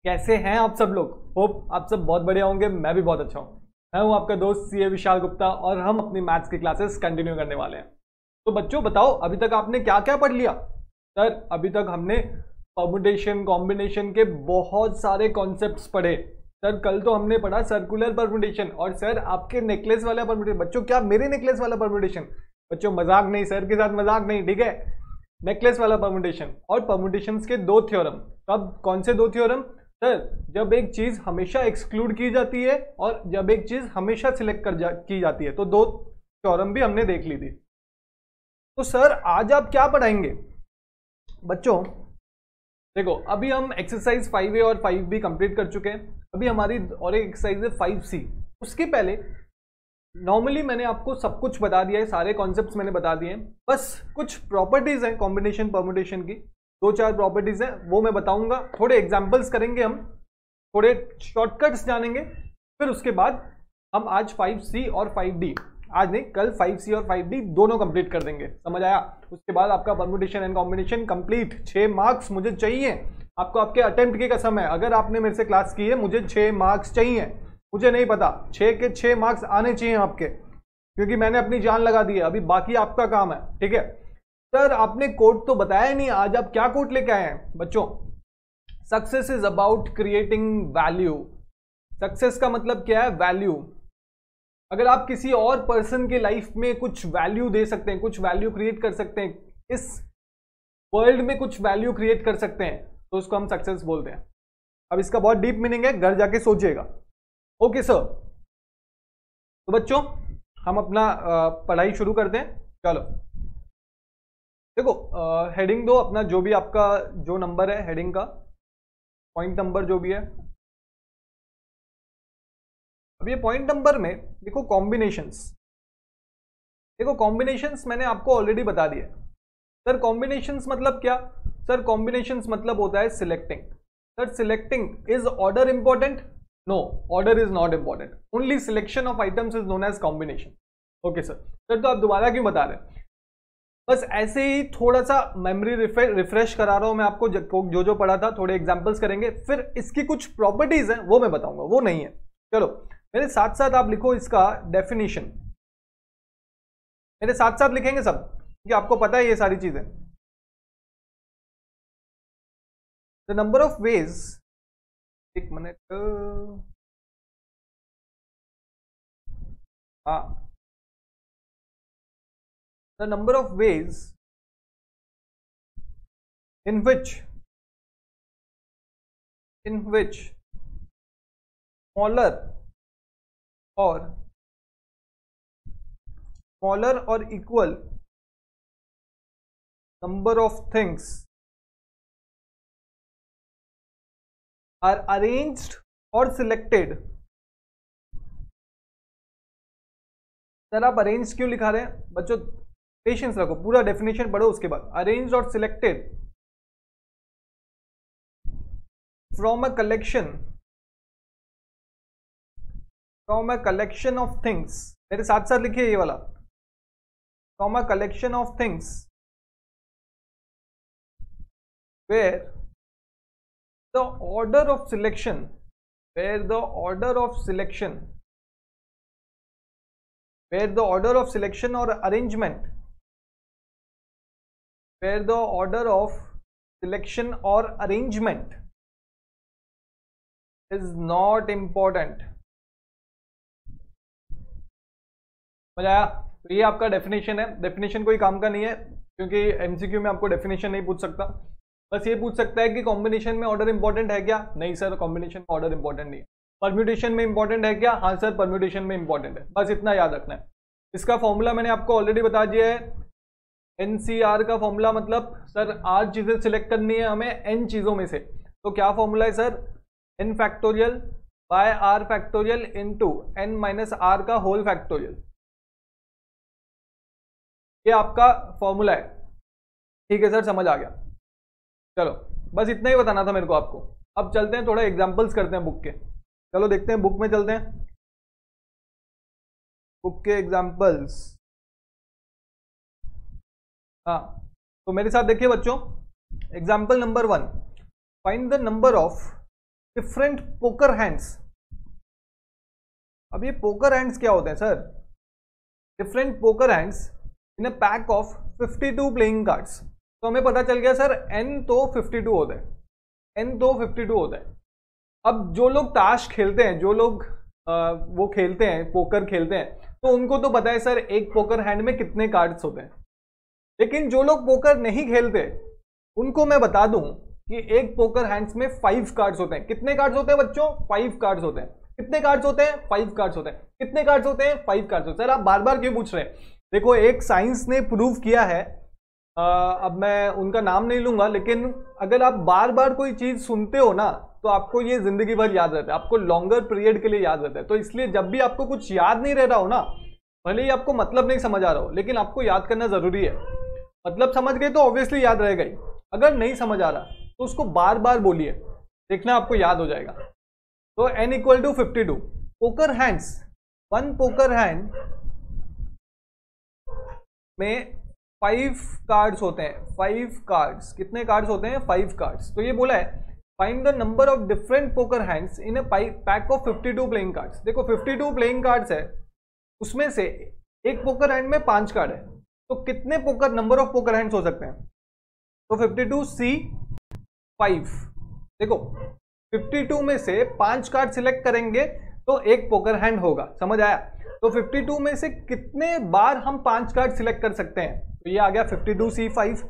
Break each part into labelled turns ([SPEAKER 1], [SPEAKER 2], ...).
[SPEAKER 1] कैसे हैं आप सब लोग? होप आप सब बहुत बढ़िया होंगे। मैं भी बहुत अच्छा हूँ। मैं हूँ आपका दोस्त सीए विशाल गुप्ता और हम अपनी मैथ्स की क्लासेस कंटिन्यू करने वाले हैं। तो बच्चों बताओ, अभी तक आपने क्या क्या पढ़ लिया? सर अभी तक हमने परमुटेशन कॉम्बिनेशन के बहुत सारे कॉन्सेप्ट्स पढ़े। सर कल तो हमने पढ़ा सर्कुलर परमुटेशन, और सर आपके नेकलेस वाला परमुटेशन। बच्चों क्या मेरे नेकलेस वाला परमुटेशन? बच्चों मजाक नहीं, सर के साथ मजाक नहीं, ठीक है? नेकलेस वाला परमुटेशन और परमुटेशंस के दो थ्योरम। अब कौन से दो थ्योरम? सर जब एक चीज हमेशा एक्सक्लूड की जाती है और जब एक चीज हमेशा सिलेक्ट की जाती है, तो दो थ्योरम भी हमने देख ली थी। तो सर आज आप क्या पढ़ाएंगे? बच्चों देखो, अभी हम एक्सरसाइज 5A और 5B कंप्लीट कर चुके हैं। अभी हमारी और एक एक्सरसाइज है 5C। उसके पहले नॉर्मली मैंने आपको सब कुछ बता दिया है, सारे कॉन्सेप्ट्स मैंने बता दिए हैं। बस कुछ प्रॉपर्टीज हैं कॉम्बिनेशन परमुटेशन की, दो चार प्रॉपर्टीज हैं, वो मैं बताऊंगा। थोड़े एग्जांपल्स करेंगे हम, थोड़े शॉर्टकट्स जानेंगे। फिर उसके बाद हम आज 5C और 5D, आज नहीं कल 5C और 5D दोनों कंप्लीट कर देंगे। समझ आया? उसके बाद आपका permutation and combination complete. 6 marks मुझे चाहिए आपको, आपके अटेम्प्ट की कसम है। अगर आपने मेरे से क्लास की है, मुझे 6 मार्क्स चाहिए। मुझे नहीं पता, 6 के 6 मार्क्स आने चाहिए आपके, क्योंकि मैंने अपनी जान लगा दी है। अभी बाकी आपका काम है, ठीक है? सर आपने कोट तो बताया नहीं, आज आप क्या कोट लेके आए हैं? बच्चों success is about creating value. Success का मतलब क्या है? वैल्यू। अगर आप किसी और पर्सन के लाइफ में कुछ वैल्यू दे सकते हैं, कुछ वैल्यू क्रिएट कर सकते हैं, इस वर्ल्ड में कुछ वैल्यू क्रिएट कर सकते हैं, तो उसको हम सक्सेस बोलते हैं। अब इसका बहुत डीप मीनिंग है, घर जाके सोचिएगा। ओके सर, तो बच्चों हम अपना पढ़ाई शुरू करते हैं। चलो देखो, हेडिंग दो अपना, जो भी आपका जो नंबर है हेडिंग का, पॉइंट नंबर जो भी है। अब ये पॉइंट नंबर में देखो कॉम्बिनेशंस। देखो कॉम्बिनेशंस मैंने आपको ऑलरेडी बता दिया। सर कॉम्बिनेशंस मतलब क्या? सर कॉम्बिनेशंस मतलब होता है selecting. Sir selecting is order important? No, order is not important. Only selection of items is known as combination. Okay sir. Sir तो आप दोबारा क्यों बता रहे हैं? बस ऐसे ही थोड़ा सा मेमोरी रिफ्रेश करा रहा हूं मैं आपको, जो पढ़ा था। थोड़े एग्जांपल्स करेंगे, फिर इसकी कुछ प्रॉपर्टीज हैं वो मैं बताऊंगा, वो नहीं है। चलो मेरे साथ साथ आप लिखो इसका डेफिनेशन। मेरे साथ साथ लिखेंगे सब, क्योंकि आपको पता है ये सारी चीजें। द नंबर ऑफ वेज, एक मिनट, हाँ, the number of veg in which smaller or equal number of things are arranged or selected। Sir आप अरेंज क्यों लिखा रहे हैं? बच्चों पेशेंस रखो, पूरा डेफिनेशन पढ़ो, उसके बाद अरेंज्ड और selected from a collection of things। मेरे साथ साथ लिखिए ये वाला, from a collection of things where the order of selection or arrangement is not important। समझ आया? तो ये आपका डेफिनेशन है। डेफिनेशन कोई काम का नहीं है, क्योंकि एमसीक्यू में आपको डेफिनेशन नहीं पूछ सकता। बस ये पूछ सकता है कि कॉम्बिनेशन में ऑर्डर इंपॉर्टेंट है क्या? नहीं सर, कॉम्बिनेशन में ऑर्डर इंपॉर्टेंट नहीं है। परम्यूटेशन में इंपॉर्टेंट है क्या? हाँ सर, परम्यूटेशन में इंपॉर्टेंट है। बस इतना याद रखना है। इसका फॉर्मूला मैंने आपको ऑलरेडी बता दिया है। एनसीआर का फॉर्मूला मतलब सर 8 चीजें सिलेक्ट करनी है हमें एन चीजों में से, तो क्या फॉर्मूला है sir? N factorial by R factorial into N minus R का होल फैक्टोरियल। ये आपका फॉर्मूला है, ठीक है सर, समझ आ गया। चलो बस इतना ही बताना था मेरे को आपको। अब चलते हैं, थोड़ा एग्जांपल्स करते हैं बुक के। चलो देखते हैं, बुक में चलते हैं, बुक के एग्जांपल्स। हाँ, तो मेरे साथ देखिए बच्चों, example number 1, find the number of different poker hands. अब ये पोकर हैंड्स क्या होते हैं sir? Different poker hands in a pack of 52 playing cards. तो हमें पता चल गया सर n तो 52 होता है, n तो 52 होता है। अब जो लोग ताश खेलते हैं, जो लोग वो खेलते हैं, पोकर खेलते हैं, तो उनको तो पता है सर एक पोकर हैंड में कितने कार्ड्स होते हैं। लेकिन जो लोग पोकर नहीं खेलते उनको मैं बता दूं कि एक पोकर हैंड्स में 5 कार्ड्स होते हैं। कितने कार्ड्स होते हैं बच्चों? 5 कार्ड्स होते हैं। कितने कार्ड्स होते हैं? 5 कार्ड्स होते हैं। कितने कार्ड्स होते हैं? 5 कार्ड्स होते हैं। सर आप बार बार क्यों पूछ रहे हैं? देखो एक साइंस ने प्रूव किया है, अब मैं उनका नाम नहीं लूंगा, लेकिन अगर आप बार बार कोई चीज सुनते हो ना तो आपको ये जिंदगी भर याद रहता है, आपको लॉन्गर पीरियड के लिए याद रहता है। तो इसलिए जब भी आपको कुछ याद नहीं रह रहा हो ना, भले ही आपको मतलब नहीं समझ आ रहा हो, लेकिन आपको याद करना जरूरी है। मतलब समझ गए तो ऑब्वियसली याद रहेगा ही, अगर नहीं समझ आ रहा तो उसको बार बार बोलिए, देखना आपको याद हो जाएगा। तो n equal to 52 poker hands, one poker hand में 5 कार्ड्स होते हैं। 5 कार्ड्स, कितने कार्ड्स होते हैं? 5 कार्ड्स। तो ये बोला है find the number of different poker hands in a pack of 52 playing cards. देखो 52 प्लेइंग कार्ड्स है, उसमें से एक पोकर हैंड में 5 कार्ड है, तो कितने poker number of poker hands हो सकते हैं? तो 52C5। देखो 52 में से 5 कार्ड सिलेक्ट करेंगे तो एक पोकर हैंड होगा, समझ आया? तो 52 में से कितने बार हम 5 कार्ड सिलेक्ट कर सकते हैं? तो ये आ गया 52C5।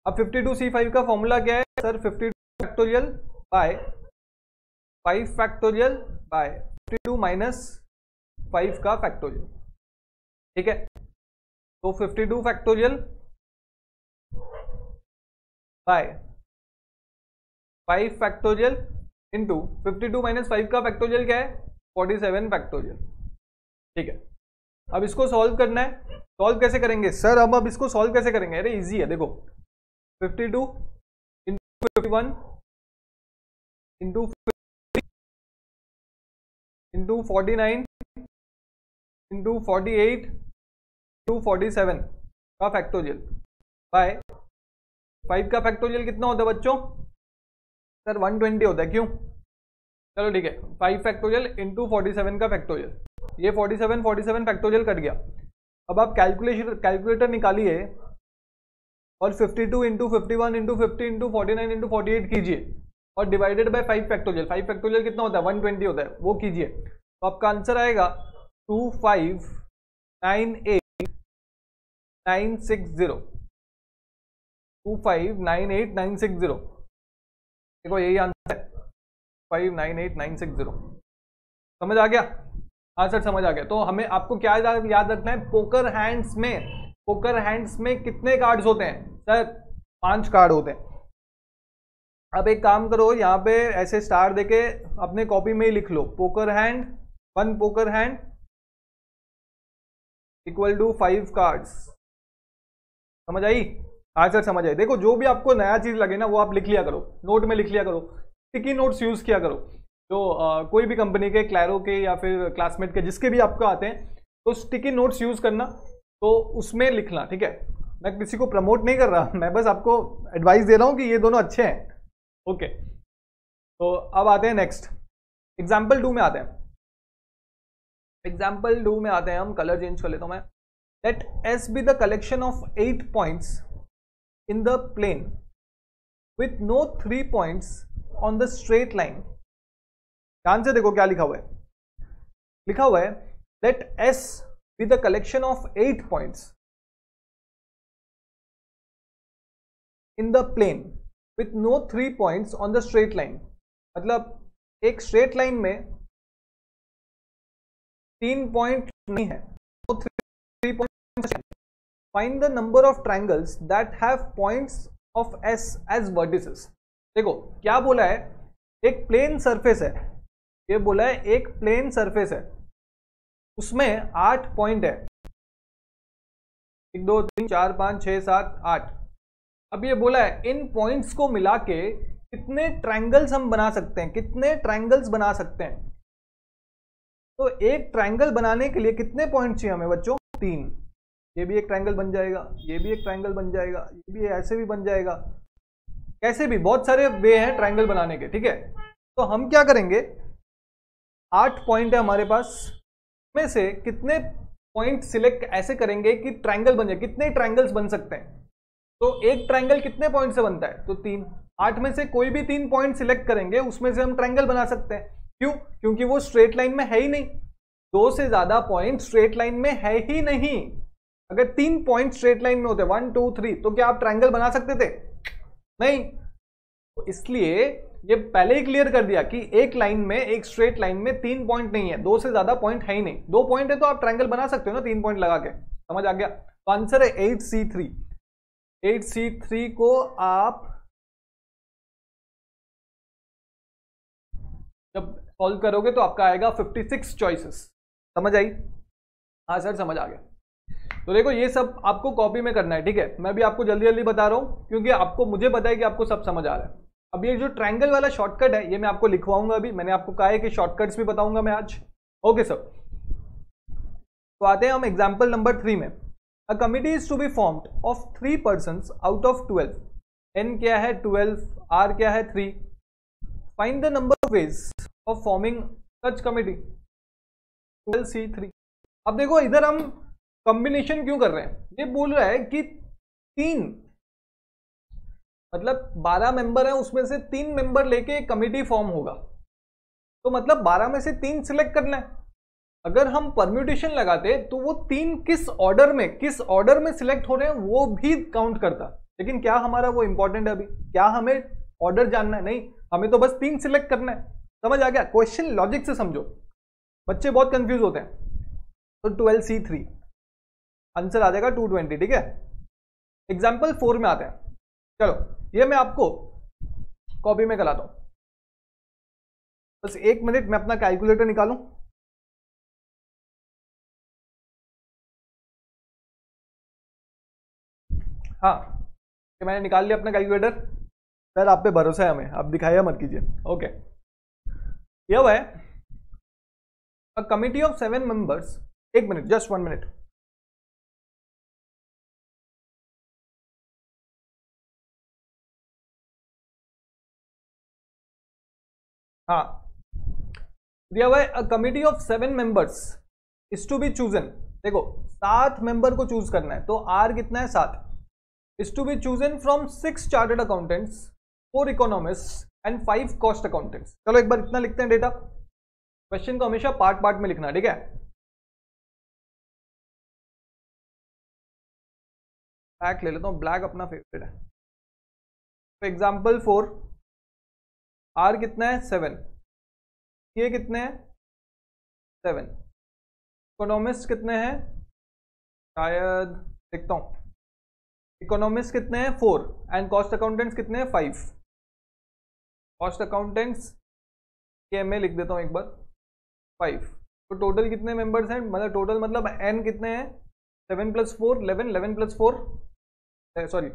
[SPEAKER 1] अब 52C5 का फॉर्मूला क्या है sir? 52 factorial by 5 factorial by 52 minus 5 का फैक्टोरियल, ठीक है? तो 52 factorial by 5 factorial into 52 minus 5 का फैक्टोरियल क्या है? 47 फैक्टोरियल, ठीक है? अब इसको सॉल्व करना है। सॉल्व कैसे करेंगे सर? अब इसको सॉल्व कैसे करेंगे? अरे इजी है, देखो 52 इंटू 51 इंटू 49 इंटू 48 इंटू 47 का फैक्टोरियल बाय 5 का फैक्टोरियल कितना होता है बच्चों? सर 120 होता है। क्यों? चलो ठीक है, 5 फैक्टोरियल इंटू 47 का फैक्टोरियल, ये 47 फैक्टोरियल कट गया। अब आप कैलकुलेटर निकालिए और 52 इंटू 51 इंटू 50 इंटू 49 इंटू 48 कीजिए और डिवाइडेड बाय 5 फैक्टोरियल। 5 फैक्टोरियल कितना होता है? 120 होता है, वो कीजिए। तो आपका आंसर आएगा 2598960। 2598960, देखो यही आंसर है, 598960। समझ आ गया? हाँ सर समझ आ गया। तो हमें आपको क्या याद रखना है? पोकर हैंड्स में कितने कार्ड्स होते हैं सर? 5 कार्ड होते हैं। अब एक काम करो, यहाँ पे ऐसे स्टार देके अपने कॉपी में ही लिख लो, poker hand, one poker hand equal to 5 cards. समझ आई? हाँ सर समझ आई। देखो जो भी आपको नया चीज लगे ना वो आप लिख लिया करो, नोट में लिख लिया करो, स्टिकी नोट्स यूज किया करो। जो कोई भी कंपनी के, क्लैरो के या फिर क्लासमेट के, जिसके भी आपको आते हैं, तो स्टिकी नोट्स यूज करना, तो उसमें लिखना, ठीक है? मैं किसी को प्रमोट नहीं कर रहा, मैं बस आपको एडवाइस दे रहा हूँ कि ये दोनों अच्छे हैं। ओके, तो अब आते हैं नेक्स्ट, एग्जाम्पल 2 में आते हैं। एग्जाम्पल 2 में आते हैं हम, कलर चेंज कर लेता हूं मैं। Let S be the collection of 8 points in the plane with no 3 points on the straight line. ध्यान से देखो क्या लिखा हुआ है। लिखा हुआ है let S be the collection of 8 points in the plane with no 3 points on the straight line. मतलब एक स्ट्रेट लाइन में 3 पॉइंट नहीं है, तो 3 point. Find the number of triangles that have points of S as vertices. देखो क्या बोला है, एक प्लेन सरफेस है, ये बोला है एक प्लेन सरफेस है, उसमें 8 पॉइंट है, 1 2 3 4 5 6 7 8। अब ये बोला है इन पॉइंट्स को मिला के कितने ट्राइंगल्स हम बना सकते हैं, कितने ट्राइंगल्स बना सकते हैं। तो एक ट्राइंगल बनाने के लिए कितने पॉइंट चाहिए हमें बच्चों? 3। ये भी एक ट्राइंगल बन जाएगा, ये भी एक ट्राइंगल बन जाएगा, ये भी ऐसे भी बन जाएगा, कैसे भी बहुत सारे वे हैं ट्राइंगल बनाने के, ठीक है? तो हम क्या करेंगे, 8 पॉइंट है हमारे पास, में से कितने पॉइंट सिलेक्ट ऐसे करेंगे कि ट्रायंगल बन जाए, कितने ट्रायंगल्स बन सकते हैं। तो एक ट्रायंगल कितने पॉइंट से बनता है, तो 3। 8 में से कोई भी 3 पॉइंट सिलेक्ट करेंगे, उसमें से हम ट्रायंगल बना सकते हैं। क्यों? क्योंकि वो स्ट्रेट लाइन में है ही नहीं, 2 से ज्यादा पॉइंट स्ट्रेट लाइन में है ही नहीं। अगर 3 पॉइंट स्ट्रेट लाइन में होते 1 2 3, तो क्या आप ट्रायंगल बना सकते थे? नहीं। तो इसलिए ये पहले ही क्लियर कर दिया कि एक लाइन में, एक स्ट्रेट लाइन में 3 पॉइंट नहीं है, 2 से ज्यादा पॉइंट है ही नहीं। 2 पॉइंट है तो आप ट्रायंगल बना सकते हो ना 3 पॉइंट लगा के। समझ आ गया? तो आंसर है 8C3। 8C3 को आप जब सॉल्व करोगे तो आपका आएगा 56 चॉइसेस। समझ आई? हाँ सर समझ आ गया। तो देखो ये सब आपको कॉपी में करना है, ठीक है। मैं भी आपको जल्दी जल्दी बता रहा हूं क्योंकि आपको, मुझे पता है कि आपको सब समझ आ रहा है। अब ये जो ट्रायंगल वाला शॉर्टकट है ये मैं आपको लिखवाऊंगा अभी, मैंने आपको कहा है कि शॉर्टकट्स भी बताऊंगा मैं आज। ओके सर, तो आते हैं हम एग्जाम्पल नंबर 3 में। A committee is to be formed of 3 persons out of 12। n क्या है 12, r क्या है 3। Find the number of ways of forming such committee. 12C3। अब देखो इधर हम कॉम्बिनेशन क्यों कर रहे हैं, ये बोल रहा है कि 3 मतलब 12 मेंबर है, उसमें से 3 मेंबर लेके कमिटी फॉर्म होगा। तो मतलब 12 में से 3 सिलेक्ट करना है। अगर हम परम्यूटेशन लगाते तो वो 3 किस ऑर्डर में सिलेक्ट हो रहे हैं वो भी काउंट करता। लेकिन क्या हमारा वो इंपॉर्टेंट है अभी? क्या हमें ऑर्डर जानना है? नहीं, हमें तो बस 3 सिलेक्ट करना है। समझ आ गया? क्वेश्चन लॉजिक से समझो, बच्चे बहुत कंफ्यूज होते हैं। तो 12C3 आंसर आ जाएगा 220। ठीक है, एग्जाम्पल 4 में आते हैं। चलो ये मैं आपको कॉपी में कराता हूं, बस 1 मिनट मैं अपना कैलकुलेटर निकालूं। हाँ, कि मैंने निकाल लिया अपना कैलकुलेटर। सर आप पे भरोसा है हमें, आप दिखाइए मत कीजिए। ओके, ये हुआ है a committee of 7 members. 1 minute, just 1 minute. हाँ, दिया हुआ है a committee of 7 members is to be chosen. देखो 7 मेंबर को चूज करना है, तो आर कितना है 7। Is to be chosen from 6 chartered accountants, 4 economist and 5 cost accountants. चलो एक बार इतना लिखते हैं डेटा। क्वेश्चन को हमेशा पार्ट पार्ट में लिखना, ठीक है। ब्लैक ले लेता हूं, ब्लैक अपना फेवरेट है। तो एग्जाम्पल 4, आर कितना है 7, ये कितने हैं 7, इकोनॉमिस्ट कितने हैं, शायद देखता हूं, इकोनॉमिस्ट कितने हैं 4 एंड कॉस्ट अकाउंटेंट्स कितने हैं 5। कॉस्ट अकाउंटेंट्स के मैं लिख देता हूं एक बार 5। तो टोटल कितने मेंबर्स हैं, मतलब टोटल मतलब n कितने हैं 7 + 4 11, 11 + 4 सॉरी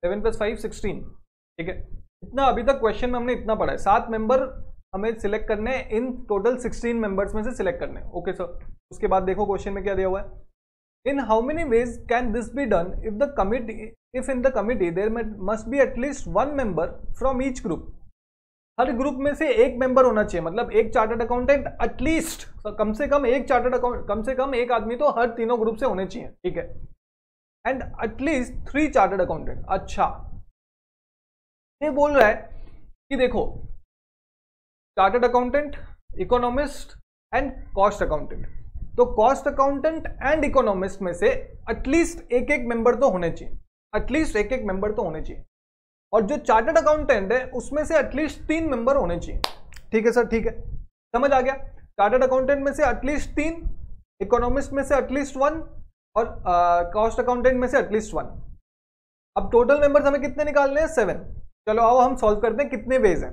[SPEAKER 1] 7 + 5 16। ठीक है, इतना अभी तक क्वेश्चन में हमने इतना पढ़ा है। 7 मेंबर हमें सिलेक्ट करने हैं, इन टोटल 16 मेंबर्स में से सिलेक्ट करने हैं। ओके सर, उसके बाद देखो क्वेश्चन में क्या दिया हुआ है। In how many ways can this be done if the committee, if in the committee there must be at least 1 member from each group. हर ग्रुप में से एक मेंबर होना चाहिए, मतलब एक चार्टर्ड अकाउंटेंट एटलीस्ट, कम से कम एक चार्टर्ड अकाउंट, कम से कम एक आदमी तो हर तीनों ग्रुप से होने चाहिए। ठीक है, एंड एटलीस्ट 3 चार्टर्ड अकाउंटेंट। अच्छा, ये बोल रहा है कि देखो chartered accountant, economist and cost accountant, तो कॉस्ट अकाउंटेंट एंड इकोनॉमिस्ट में से एटलीस्ट एक एक मेंबर तो होने चाहिए, एटलीस्ट एक एक मेंबर तो होने चाहिए। और जो चार्टर्ड अकाउंटेंट है उसमें से एटलीस्ट 3 मेंबर होने चाहिए। ठीक है सर, ठीक है, समझ आ गया। चार्टर्ड अकाउंटेंट में से एटलीस्ट 3, इकोनॉमिस्ट में से एटलीस्ट 1 और कॉस्ट अकाउंटेंट में से एटलीस्ट 1। अब टोटल मेंबर्स हमें कितने निकालने हैं 7। चलो आओ हम सॉल्व करते हैं कितने वेज हैं।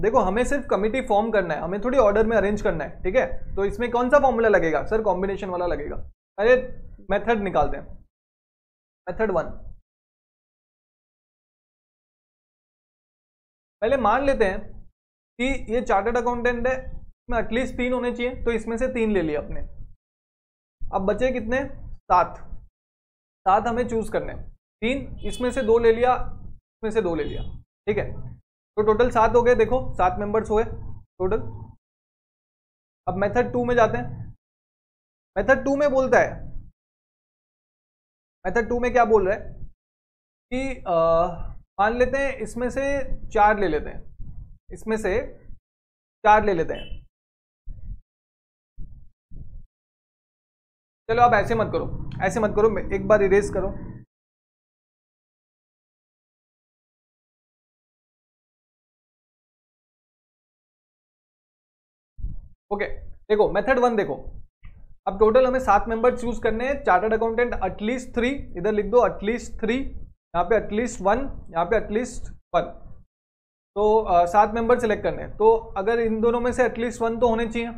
[SPEAKER 1] देखो हमें सिर्फ कमिटी फॉर्म करना है, हमें थोड़ी ऑर्डर में अरेंज करना है। ठीक है, तो इसमें कौन सा फॉर्मूला लगेगा सर, कॉम्बिनेशन वाला लगेगा। अरे मेथड निकालते हैं, मेथड 1। पहले मान लेते हैं कि ये चार्टर्ड अकाउंटेंट है, इसमें एटलीस्ट 3 होने चाहिए, तो इसमें से 3 ले लिया अपने। अब बचे कितने 7, 7 हमें चूज करने हैं। 3 इसमें से 2 ले लिया, इसमें से 2 ले लिया। ठीक है, तो टोटल 7 हो गए, देखो 7 मेंबर्स हुए टोटल। अब मेथड 2 में जाते हैं। मेथड 2 में बोलता है, मेथड 2 में क्या बोल रहा है कि मान लेते हैं इसमें से 4 ले लेते हैं, इसमें से 4 ले लेते हैं। चलो आप ऐसे मत करो, ऐसे मत करो, एक बार इरेज करो। ओके, देखो मेथड 1 देखो। अब टोटल हमें 7 मेंबर चूज करने हैं। चार्टर्ड अकाउंटेंट एटलीस्ट 3, इधर लिख दो एटलीस्ट 3, यहाँ पे एटलीस्ट 1, यहाँ पे एटलीस्ट 1। तो 7 मेंबर सिलेक्ट करने हैं। तो अगर इन दोनों में से एटलीस्ट 1 तो होने चाहिए,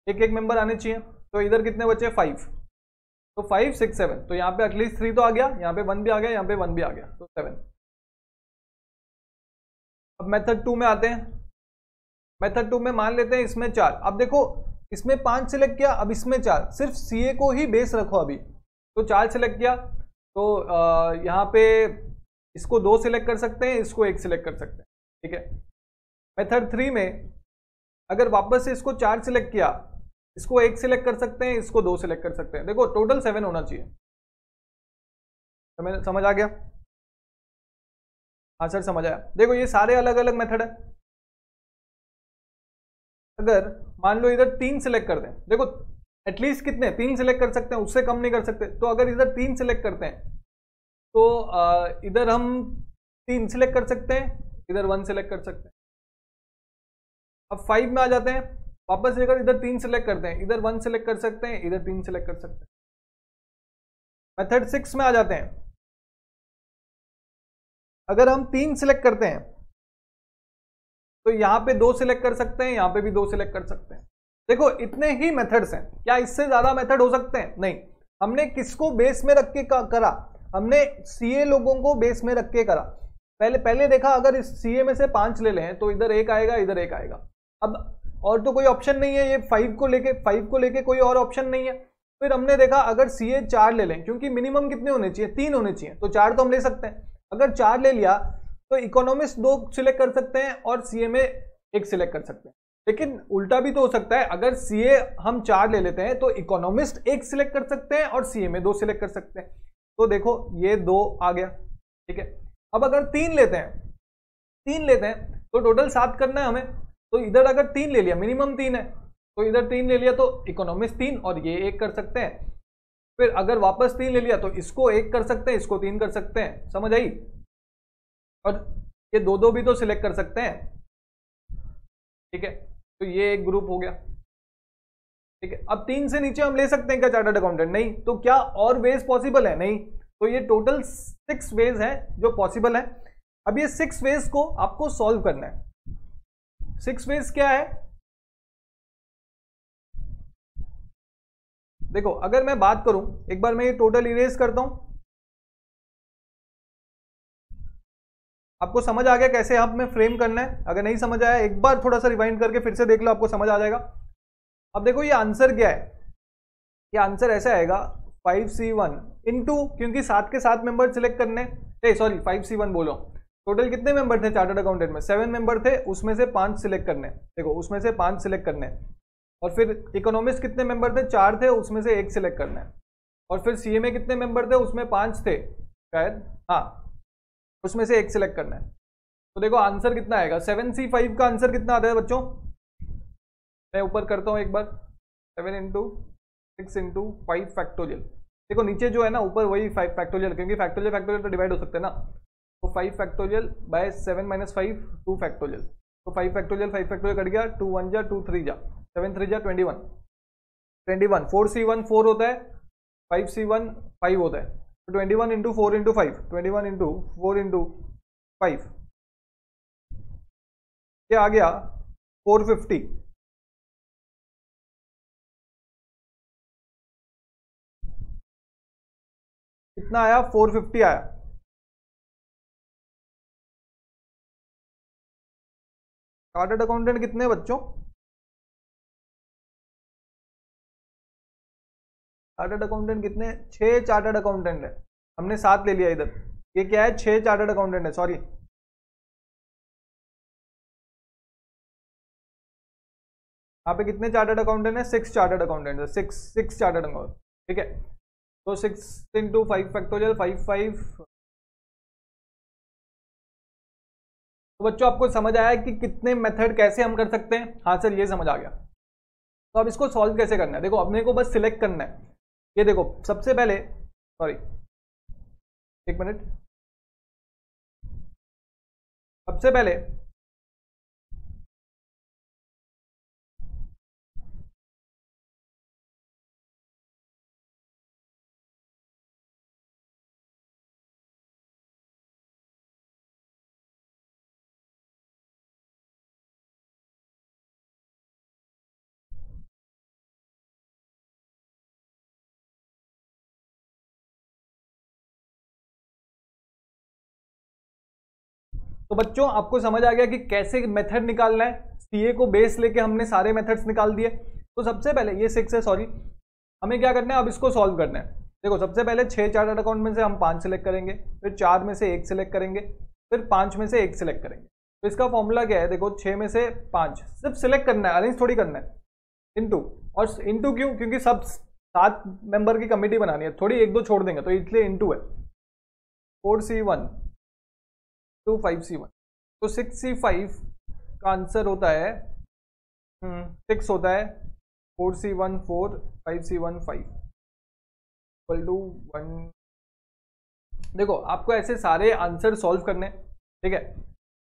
[SPEAKER 1] एक एक मेंबर आने चाहिए। तो इधर कितने बचे? 5। तो 5 6 7, तो यहाँ पे एटलीस्ट 3 तो आ गया, यहाँ पे 1 भी आ गया, यहाँ पे 1 भी आ गया, तो 7। अब मेथड 2 में आते हैं। मेथड 2 में मान लेते हैं इसमें 4। अब देखो इसमें 5 सिलेक्ट किया, अब इसमें 4, सिर्फ सीए को ही बेस रखो अभी। तो 4 सिलेक्ट किया, तो यहाँ पे इसको 2 सिलेक्ट कर सकते हैं, इसको 1 सिलेक्ट कर सकते हैं, ठीक है। मेथड 3 में अगर वापस से इसको 4 सिलेक्ट किया, इसको 1 सिलेक्ट कर सकते हैं, इसको 2 सिलेक्ट कर सकते हैं। देखो टोटल 7 होना चाहिए। समझ आ गया? हाँ सर समझ आया। देखो ये सारे अलग अलग मेथड है। अगर मान लो इधर 3 सिलेक्ट कर दें, देखो एटलीस्ट कितने 3 सिलेक्ट कर सकते हैं, उससे कम नहीं कर सकते। तो अगर इधर 3 सिलेक्ट करते हैं तो इधर हम 3 सिलेक्ट कर सकते हैं, इधर 1 सिलेक्ट कर सकते हैं। अब 5 में आ जाते हैं। वापस अगर इधर 3 सिलेक्ट करते हैं, इधर 1 सिलेक्ट कर सकते हैं, इधर 3 सिलेक्ट कर सकते हैं। मेथड 6 में आ जाते हैं। अगर हम 3 सिलेक्ट करते हैं तो यहां पे 2 सिलेक्ट कर सकते हैं, यहां पे भी 2 सिलेक्ट कर सकते हैं। देखो इतने ही मेथड्स हैं, क्या इससे ज्यादा मेथड हो सकते हैं? नहीं। हमने किसको बेस में रख के करा? हमने सीए लोगों को बेस में रख के करा। पहले देखा, अगर इस सीए में से 5 ले लें तो इधर 1 आएगा, इधर 1 आएगा। अब और तो कोई ऑप्शन नहीं है, ये 5 को लेके कोई और ऑप्शन नहीं है। फिर हमने देखा अगर सीए 4 ले लें, क्योंकि मिनिमम कितने होने चाहिए? 3 होने चाहिए, तो 4 तो हम ले सकते हैं। अगर 4 ले लिया तो इकोनॉमिस्ट 2 सिलेक्ट कर सकते हैं और सीए में 1 सिलेक्ट कर सकते हैं। लेकिन उल्टा भी तो हो सकता है, अगर सीए हम 4 ले लेते हैं तो इकोनॉमिस्ट 1 सिलेक्ट कर सकते हैं और सीए में 2 सिलेक्ट कर सकते हैं। तो देखो ये 2 आ गया, ठीक है। अब अगर 3 लेते हैं तो टोटल 7 करना है हमें। तो इधर अगर 3 ले लिया, मिनिमम 3 है, तो इधर 3 ले लिया तो इकोनॉमिस्ट 3 और ये 1 कर सकते हैं। फिर अगर वापस 3 ले लिया तो इसको 1 कर सकते हैं, इसको 3 कर सकते हैं। समझ आई? और ये 2 भी तो सिलेक्ट कर सकते हैं, ठीक है। तो ये एक ग्रुप हो गया, ठीक है। अब 3 से नीचे हम ले सकते हैं क्या चार्टर्ड अकाउंटेंट? नहीं। तो क्या और वेज पॉसिबल है? नहीं। तो ये टोटल 6 वेज है जो पॉसिबल है। अब ये 6 वेज को आपको सॉल्व करना है। 6 वेज क्या है? देखो अगर मैं बात करूं, एक बार मैं ये टोटल इरेज करता हूं। आपको समझ आ गया कैसे हमें फ्रेम करना है? अगर नहीं समझ आया एक बार थोड़ा सा रिवाइंड करके फिर से देख लो, आपको समझ आ जाएगा। अब देखो ये आंसर क्या है? ये आंसर ऐसा आएगा 5C1 इंटू, क्योंकि 7 के 7 मेंबर सिलेक्ट करने, सॉरी 5C1 बोलो। टोटल कितने मेंबर थे चार्टर्ड अकाउंटेंट में? 7 मेंबर थे, उसमें से 5 सिलेक्ट करने। देखो उसमें से 5 सिलेक्ट करने। और फिर इकोनॉमिस्ट कितने मेंबर थे? 4 थे, उसमें से 1 सिलेक्ट करना है। और फिर सीए में कितने मेंबर थे? उसमें 5 थे शायद, हाँ, उसमें से 1 सिलेक्ट करना है। तो देखो आंसर कितना आएगा? 7C5 का आंसर कितना आता है बच्चों? मैं ऊपर करता हूं एक बार, 7 इंटू 6 इंटू 5 फैक्टोरियल। देखो नीचे जो है ना, ऊपर वही 5 फैक्टोरियल, क्योंकि फैक्टोरियल तो डिवाइड हो सकते हैं ना। तो 5 फैक्टोरियल बाय 7 माइनस 5 2 फैक्टोरियल। तो 5 फैक्टोरियल कट गया, 2 1 जा 2 3 जा 7 3 जा 21 21। 4C1 4 होता है, 5C1 5 होता है। तो 21 इंटू 4 इंटू 5, 21 इंटू 4 इंटू 5, क्या आ गया? 450। कितना आया? 450 आया। चार्टर्ड अकाउंटेंट कितने बच्चों? चार्टर्ड अकाउंटेंट कितने? 6 चार्टर्ड अकाउंटेंट है। हमने 7 ले लिया इधर। ये क्या है? 6 चार्टर्ड अकाउंटेंट है, सॉरी यहाँ पे कितने चार्टर्ड अकाउंटेंट है? 6 चार्टर्ड अकाउंटेंट है, 6 चार्टर्ड अकाउंटेंट, ठीक है। तो 6 इंटू 5 फैक्टोरियल 5 तो बच्चों आपको समझ आया कि कितने मेथड कैसे हम कर सकते हैं? हाँ सर ये समझ आ गया। तो अब इसको सॉल्व कैसे करना है? देखो अपने को बस सिलेक्ट करना है। ये देखो सबसे पहले, सॉरी एक मिनट, सबसे पहले तो बच्चों आपको समझ आ गया कि कैसे मेथड निकालना है। सीए को बेस लेके हमने सारे मेथड्स निकाल दिए। तो सबसे पहले ये 6 है, सॉरी, हमें क्या करना है अब इसको सॉल्व करना है। देखो सबसे पहले 6 चार्टर्ड अकाउंट में से हम 5 सिलेक्ट करेंगे, फिर 4 में से 1 सिलेक्ट करेंगे, फिर 5 में से 1 सिलेक्ट करेंगे। तो इसका फॉर्मूला क्या है? देखो 6 में से 5 सिर्फ सिलेक्ट करना है, अरेंज थोड़ी करना है। इंटू, और इंटू क्यों? क्योंकि सब 7 मेंबर की कमेटी बनानी है, थोड़ी 1-2 छोड़ देंगे, तो इसलिए इंटू है। 4C1 टू 5C1, तो 6C5 का आंसर होता है 6 होता है, 4C1 4, 5C1 5 इक्वल टू 1। देखो आपको ऐसे सारे आंसर सॉल्व करने, ठीक है।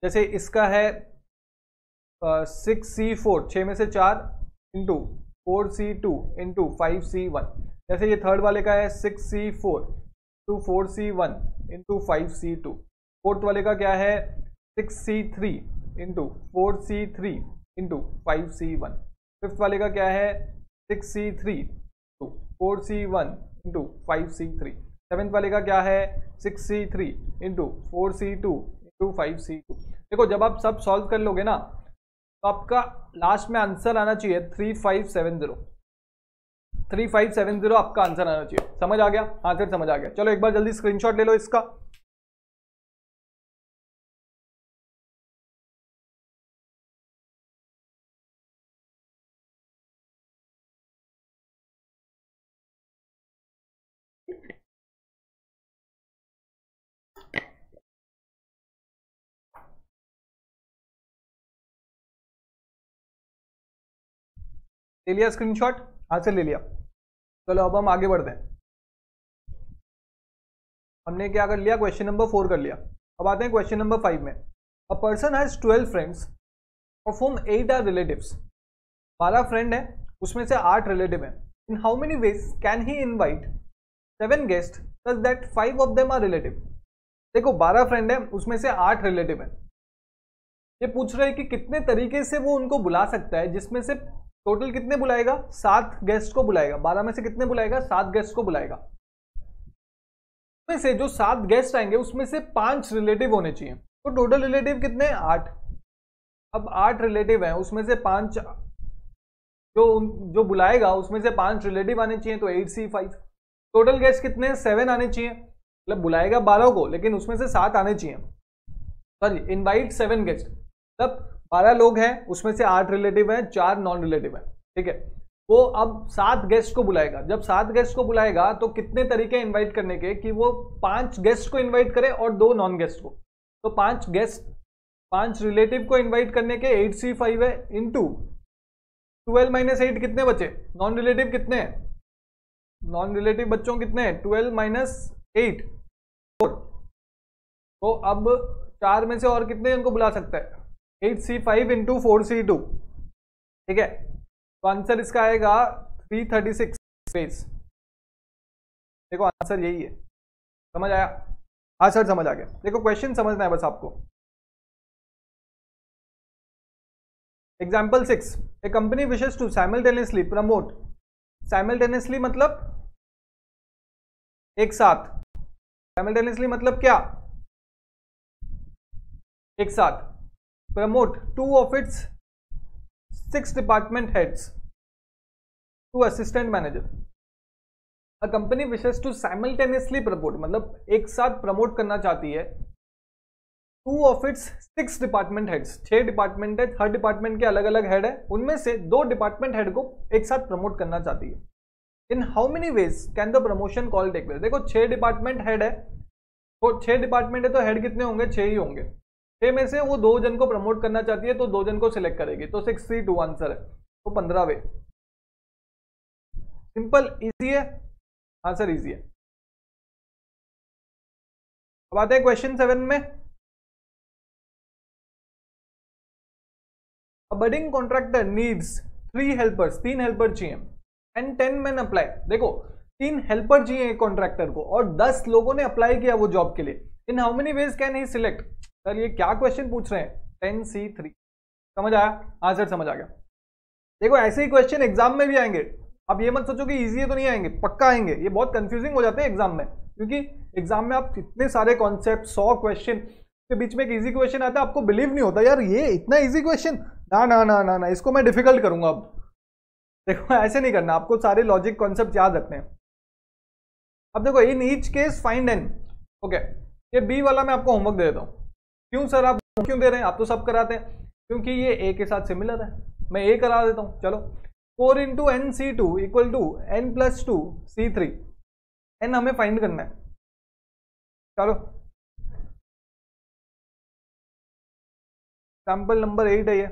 [SPEAKER 1] जैसे इसका है 6C4, 6 में से 4 इंटू 4C2 इंटू 5C1। जैसे ये थर्ड वाले का है 6C4 to 4C1 into 5C2। Fourth वाले का क्या है 6C3 into 4C3 into 5C1। Fifth वाले का क्या है 6C3 to 4C1 into 5C3। Seventh वाले का क्या है 6C3 into 4C2 into 5C2। देखो जब आप सब सॉल्व कर लोगे ना तो आपका लास्ट में आंसर आना चाहिए 3570। 3570 आपका आंसर आना चाहिए। समझ आ गया? हाँ सर समझ आ गया। चलो एक बार जल्दी स्क्रीनशॉट ले लो इसका। ले लिया स्क्रीनशॉट? हाँ से ले लिया। चलो अब हम आगे बढ़ते हैं। हमने क्या कर लिया? क्वेश्चन नंबर 4 कर लिया। अब आते हैं क्वेश्चन नंबर 5 में। A person has 12 friends of whom 8 are relatives. 12 friend है, उसमें से 8 रिलेटिव हैं। In how many ways can he invite 7 guest such that 5 of them are relative. देखो 12 फ्रेंड है, उसमें से 8 रिलेटिव हैं। ये पूछ रहे हैं कि कितने तरीके से वो उनको बुला सकता है, जिसमें से टोटल कितने बुलाएगा? 7 गेस्ट को बुलाएगा। 12 में से कितने बुलाएगा? 7 गेस्ट को बुलाएगा। उसमें से जो 7 गेस्ट आएंगे उसमें से 5 रिलेटिव होने चाहिए। तो टोटल रिलेटिव कितने? 8। अब 8 रिलेटिव हैं, उसमें से 5 जो बुलाएगा उसमें से 5 रिलेटिव आने चाहिए, तो 8C5। टोटल गेस्ट कितने? 7 आने चाहिए। मतलब बुलाएगा 12 को, लेकिन उसमें से 7 आने चाहिए। सॉरी, इनवाइट 7 गेस्ट, तब 12 लोग हैं, उसमें से 8 रिलेटिव हैं, 4 नॉन रिलेटिव हैं, ठीक है। वो अब 7 गेस्ट को बुलाएगा। जब 7 गेस्ट को बुलाएगा तो कितने तरीके इनवाइट करने के कि वो 5 गेस्ट को इनवाइट करे और 2 नॉन गेस्ट को। तो 5 गेस्ट, 5 रिलेटिव को इनवाइट करने के 8C5 है इंटू 12 माइनस 8 कितने बचे? नॉन रिलेटिव कितने हैं? नॉन रिलेटिव बच्चों कितने हैं? 12 माइनस 8 4। तो अब 4 में से और कितने उनको बुला सकता है? 8C5 इंटू 4C2, ठीक है। तो आंसर इसका आएगा 336 स्पेस। देखो आंसर यही है। समझ आया? हाँ सर समझ आ गया। देखो क्वेश्चन समझना है बस आपको। Example 6, a company wishes to simultaneously promote. Simultaneously मतलब एक साथ। साइमल्टेनियसली मतलब क्या? एक साथ। Promote 2 of its 6 department heads to assistant manager. A company wishes to simultaneously promote मतलब एक साथ प्रमोट करना चाहती है 2 of its 6 department heads, 6 department है, हर डिपार्टमेंट के अलग अलग हेड है, उनमें से 2 डिपार्टमेंट हेड को एक साथ प्रमोट करना चाहती है। In how many ways can the promotion call take place? देखो 6 डिपार्टमेंट हेड है, तो 6 डिपार्टमेंट है तो हेड कितने होंगे? 6 ही होंगे। 6 में से वो 2 जन को प्रमोट करना चाहती है तो 2 जन को सिलेक्ट करेगी, तो 6 3 2 आंसर है, तो 15 वे। सिंपल, इजी है, आंसर इजी है। अब आते हैं क्वेश्चन 7 में। A budding contractor needs 3 helpers, 3 helper चाहिए, एंड 10 men अप्लाई। देखो 3 हेल्पर चाहिए एक कॉन्ट्रैक्टर को और 10 लोगों ने अप्लाई किया वो जॉब के लिए। इन how many ways can he select? Sir ये क्या क्वेश्चन पूछ रहे हैं? 10C3। समझ आया? आंसर समझ आ गया। देखो ऐसे ही क्वेश्चन एग्जाम में भी आएंगे, अब ये मत सोचो कि इजी है तो नहीं आएंगे, पक्का आएंगे। ये बहुत कंफ्यूजिंग हो जाते हैं एग्जाम में, क्योंकि एग्जाम में आप इतने सारे कॉन्सेप्ट, 100 क्वेश्चन के बीच में एक इजी क्वेश्चन आता है, आपको बिलीव नहीं होता यार ये इतना इजी क्वेश्चन, ना ना ना ना ना इसको मैं डिफिकल्ट करूंगा। अब देखो ऐसे नहीं करना, आपको सारे लॉजिक कॉन्सेप्ट याद रखने हैं। अब देखो in each case find N. Okay, ये बी वाला मैं आपको होमवर्क दे देता हूँ। क्यों सर आप क्यों दे रहे हैं? आप तो सब कराते हैं। क्योंकि ये ए के साथ सिमिलर है, मैं ए करा देता हूँ। चलो 4 into N C two equal to N plus 2 C3। N हमें फाइंड करना है। चलो एग्जाम्पल नंबर 8 है ये,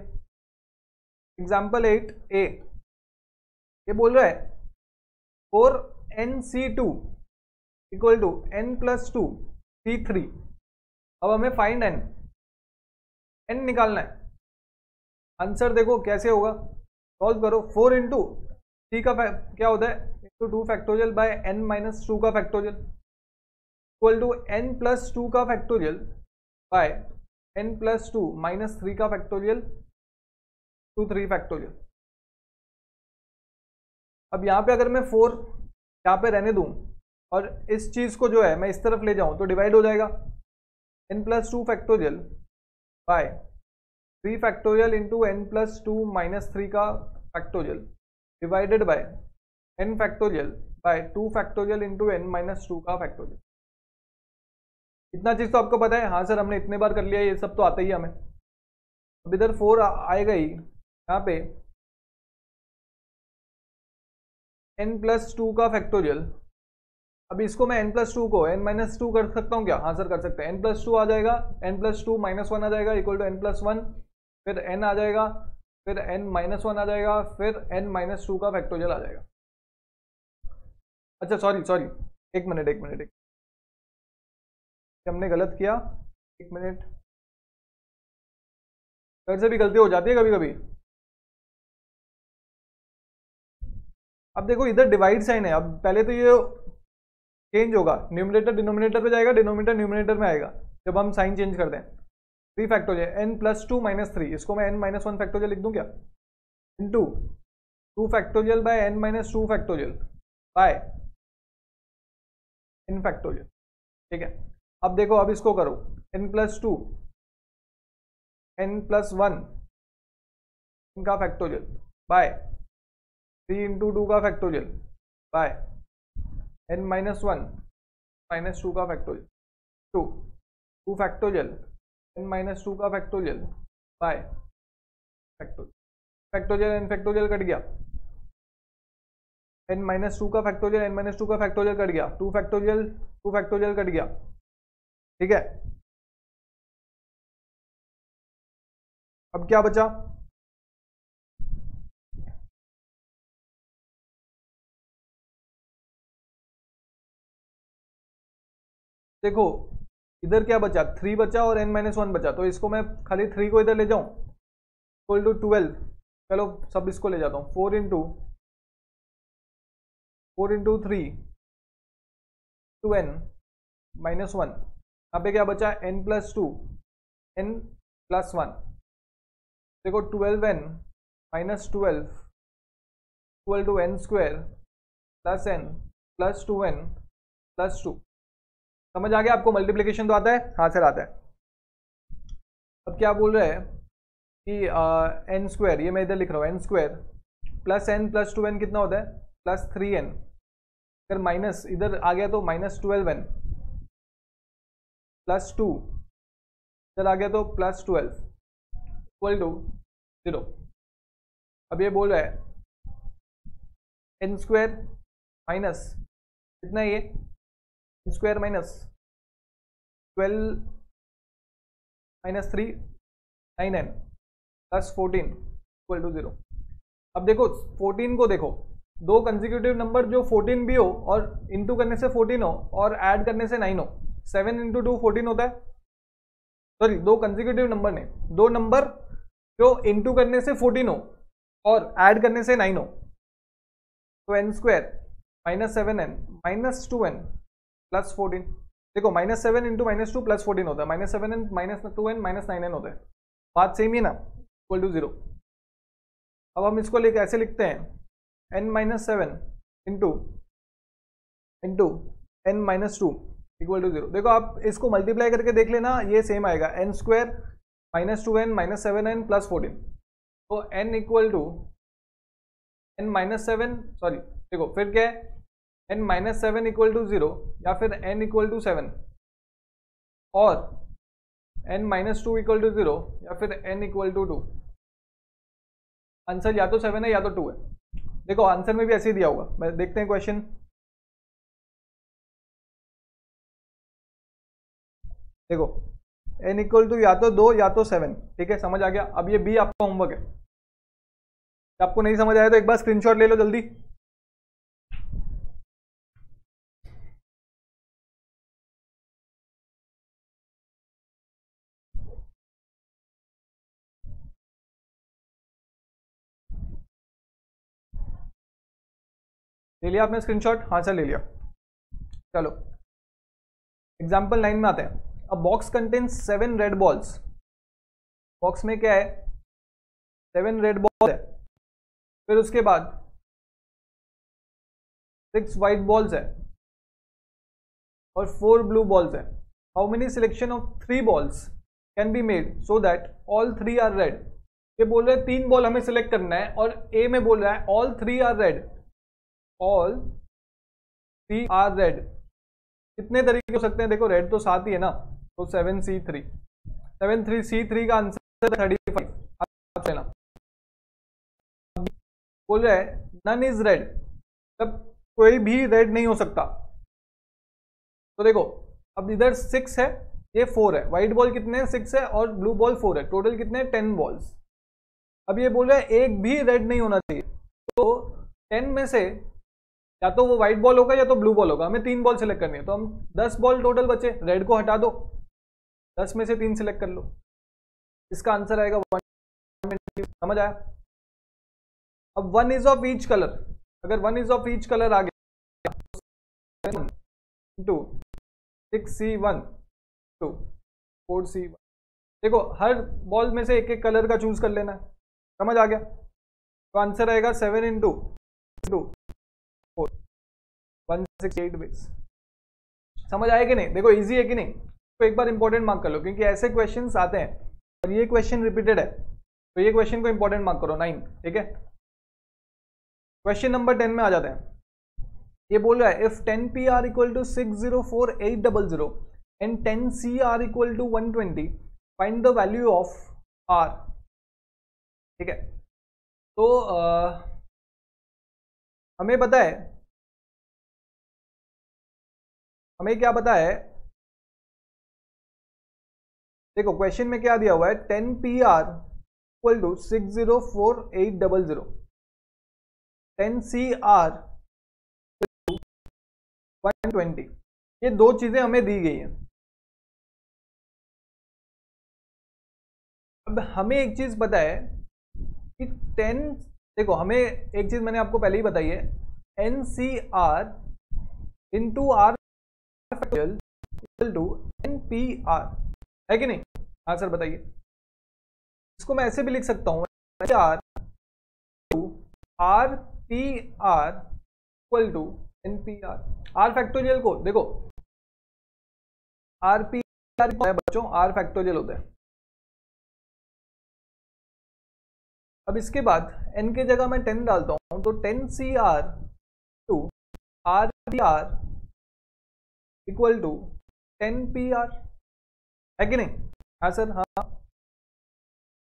[SPEAKER 1] एग्जाम्पल 8A। ये बोल रहा है 4NC2 equal to n plus 2 C3। अब हमें फाइंड n निकालना है। आंसर देखो कैसे होगा, सॉल्व करो। 4 इंटू सी का क्या होता है? Into 2 factorial by n minus 2 का factorial equal to n plus 2 का factorial by n plus 2 minus 3 का फैक्टोरियल टू 3 फैक्टोरियल। अब यहाँ पे अगर मैं 4 यहाँ पे रहने दूं और इस चीज को जो है मैं इस तरफ ले जाऊं तो डिवाइड हो जाएगा। n plus 2 factorial bye 3 factorial into n plus 2 minus 3 का factorial divided by n factorial by 2 factorial into n minus 2 का फैक्टोरियल। इतना चीज तो आपको पता है। हाँ सर हमने इतने बार कर लिया, ये सब तो आता ही है हमें। अब इधर 4 आएगा ही, यहाँ पे n प्लस 2 का फैक्टोरियल। अब इसको मैं n प्लस 2 को n माइनस 2 कर सकता हूँ क्या? हाँ सर कर सकते हैं। n प्लस 2 आ जाएगा, n प्लस 2 माइनस 1 आ जाएगा इक्वल टू n प्लस 1, फिर n आ जाएगा, फिर n माइनस 1 आ जाएगा, फिर n माइनस 2 का फैक्टोरियल आ जाएगा। अच्छा सॉरी एक मिनट, हमने गलत किया, एक मिनट। फिर से भी गलती हो जाती है कभी कभी। अब देखो इधर डिवाइड साइन है, अब पहले तो ये चेंज होगा, न्यूमरेटर डिनोमिनेटर पे जाएगा, डिनोमिनेटर न्यूमरेटर में आएगा जब हम साइन चेंज कर दें। 3 फैक्टोरियल n प्लस 2 माइनस 3, इसको मैं n माइनस 1 फैक्टोरियल लिख दूं क्या? Into 2 factorial by n minus 2 factorial by n factorial. ठीक है, अब देखो अब इसको करो n प्लस 2 n प्लस 1 इनका फैक्टोरियल बाय 3 इंटू 2 का factorial by n minus 1 minus 2 का फैक्टोरियल 2 फैक्टोरियल n माइनस 2 का factorial bye factorial n factorial cut गया, n माइनस 2 का फैक्टोरियल n माइनस 2 का फैक्टोरियल कट गया, 2 फैक्टोरियल कट गया। ठीक है, अब क्या बचा? देखो इधर क्या बचा? 3 बचा और n माइनस 1 बचा, तो इसको मैं खाली 3 को इधर ले जाऊं इक्वल टू 12। चलो सब इसको ले जाता हूं, 4 इंटू 3 टू n माइनस 1। यहाँ पे क्या बचा? n plus 2 n plus 1। देखो 12n minus 12 equal to n square plus n plus 2n plus 2। समझ आ गया आपको? मल्टीप्लिकेशन तो आता है? हाँ सर आता है। अब क्या बोल रहे हैं कि n स्क्वायर, ये मैं इधर लिख रहा हूँ, n square plus n plus 2n कितना होता है? Plus 3n। अगर माइनस इधर आ गया तो माइनस 12n प्लस 2, इधर आ गया तो +12 इक्वल टू 0। अब ये बोल रहा है n स्क्वायर माइनस कितना है ये, n square minus 12 minus 3 9n plus 14 equal to 0। अब देखो 14 को देखो, दो कंसेक्यूटिव नंबर जो 14 भी हो और इंटू करने से 14 हो और ऐड करने से 9 हो, 7 इंटू 2 14 होता है। सॉरी, दो कंसेक्यूटिव नंबर ने, दो नंबर जो इंटू करने से 14 हो और ऐड करने से 9 हो, तो n square minus 7n minus 2n plus 14। देखो -7 इंटू -2 प्लस 14 होता है, -7n minus 2n minus 9n होता है, बात सेम ही ना, इक्वल टू 0। अब हम इसको ऐसे लिखते हैं n minus 7 into n minus 2 equal to 0। देखो आप इसको मल्टीप्लाई करके देख लेना, ये सेम आएगा, n square minus 2n minus 7n plus 14। तो n equal to n minus 7, sorry देखो फिर क्या है, n माइनस 7 इक्वल टू 0 या फिर n इक्वल टू 7 और n माइनस 2 इक्वल टू 0 या फिर n इक्वल टू 2। आंसर या तो 7 है या तो 2 है। देखो आंसर में भी ऐसे ही दिया होगा, देखते हैं क्वेश्चन। देखो n इक्वल टू या तो 2 या तो 7, ठीक है, समझ आ गया। अब ये b आपका होमवर्क है, आपको नहीं समझ आया तो एक बार स्क्रीनशॉट ले लो जल्दी। ले लिया आपने स्क्रीनशॉट? हाँ सर ले लिया। चलो एग्जाम्पल 9 में आते हैं। अ box contains 7 red balls. Box में क्या है, 7 रेड बॉल है, फिर उसके बाद 6 व्हाइट बॉल्स है और 4 ब्लू बॉल्स है। How many selection of 3 balls can be made so that all 3 are red. ये बोल रहे हैं 3 बॉल हमें सिलेक्ट करना है और ए में बोल रहा है all 3 are red, all 3 are red. कितने तरीके हो सकते हैं, देखो रेड तो 7 ही है ना, तो 7C3 7C3 का आंसर 35। आप लेना, बोल रहा है नन इज रेड, तब कोई भी रेड नहीं हो सकता। तो देखो अब इधर 6 है, ये 4 है, व्हाइट बॉल कितने हैं, 6 है और ब्लू बॉल 4 है, टोटल कितने हैं 10 बॉल्स। अब ये बोल रहा है एक भी रेड नहीं होना चाहिए, तो 10 में से या तो वो व्हाइट बॉल होगा या तो ब्लू बॉल होगा, हमें 3 बॉल सिलेक्ट करनी है, तो हम 10 बॉल टोटल बचे, रेड को हटा दो, 10 में से 3 सिलेक्ट कर लो, इसका आंसर आएगा 120। समझ आया? अब 1 इज ऑफ ईच कलर, अगर 1 इज ऑफ ईच कलर आ गया, 6C1 2 4C1। देखो हर बॉल में से एक एक कलर का चूज कर लेना है, समझ आ गया? तो आंसर आएगा 7 इंटू 4 168 बेस। समझ आया कि नहीं? देखो इजी है कि नहीं? तो एक बार इंपॉर्टेंट मार्क कर लो, क्योंकि ऐसे क्वेश्चंस आते हैं और ये क्वेश्चन रिपीटेड है, तो ये क्वेश्चन को इंपॉर्टेंट मार्क करो 9, ठीक है। क्वेश्चन नंबर 10 में आ जाते हैं। ये बोल रहा है if 10PR equal to 604800 and 10CR equal to 120 find the value of R। ठीक है, तो हमें पता है, हमें क्या पता है, देखो क्वेश्चन में क्या दिया हुआ है, 10PR इक्वल टू 604800, 10CR 120, ये दो चीजें हमें दी गई हैं। अब हमें एक चीज पता है कि 10, देखो हमें एक चीज मैंने आपको पहले ही बताई है, NCR into R factorial equal to NPR, है कि नहीं? हाँ सर बताइए। इसको मैं ऐसे भी लिख सकता हूँ, RPR equal to NPR। R factorial को देखो, RPR बच्चों R फैक्टोरियल होता है। अब इसके बाद n के जगह मैं 10 डालता हूं, तो 10CR to RPR equal to 10PR, है कि नहीं? हाँ सर, हाँ।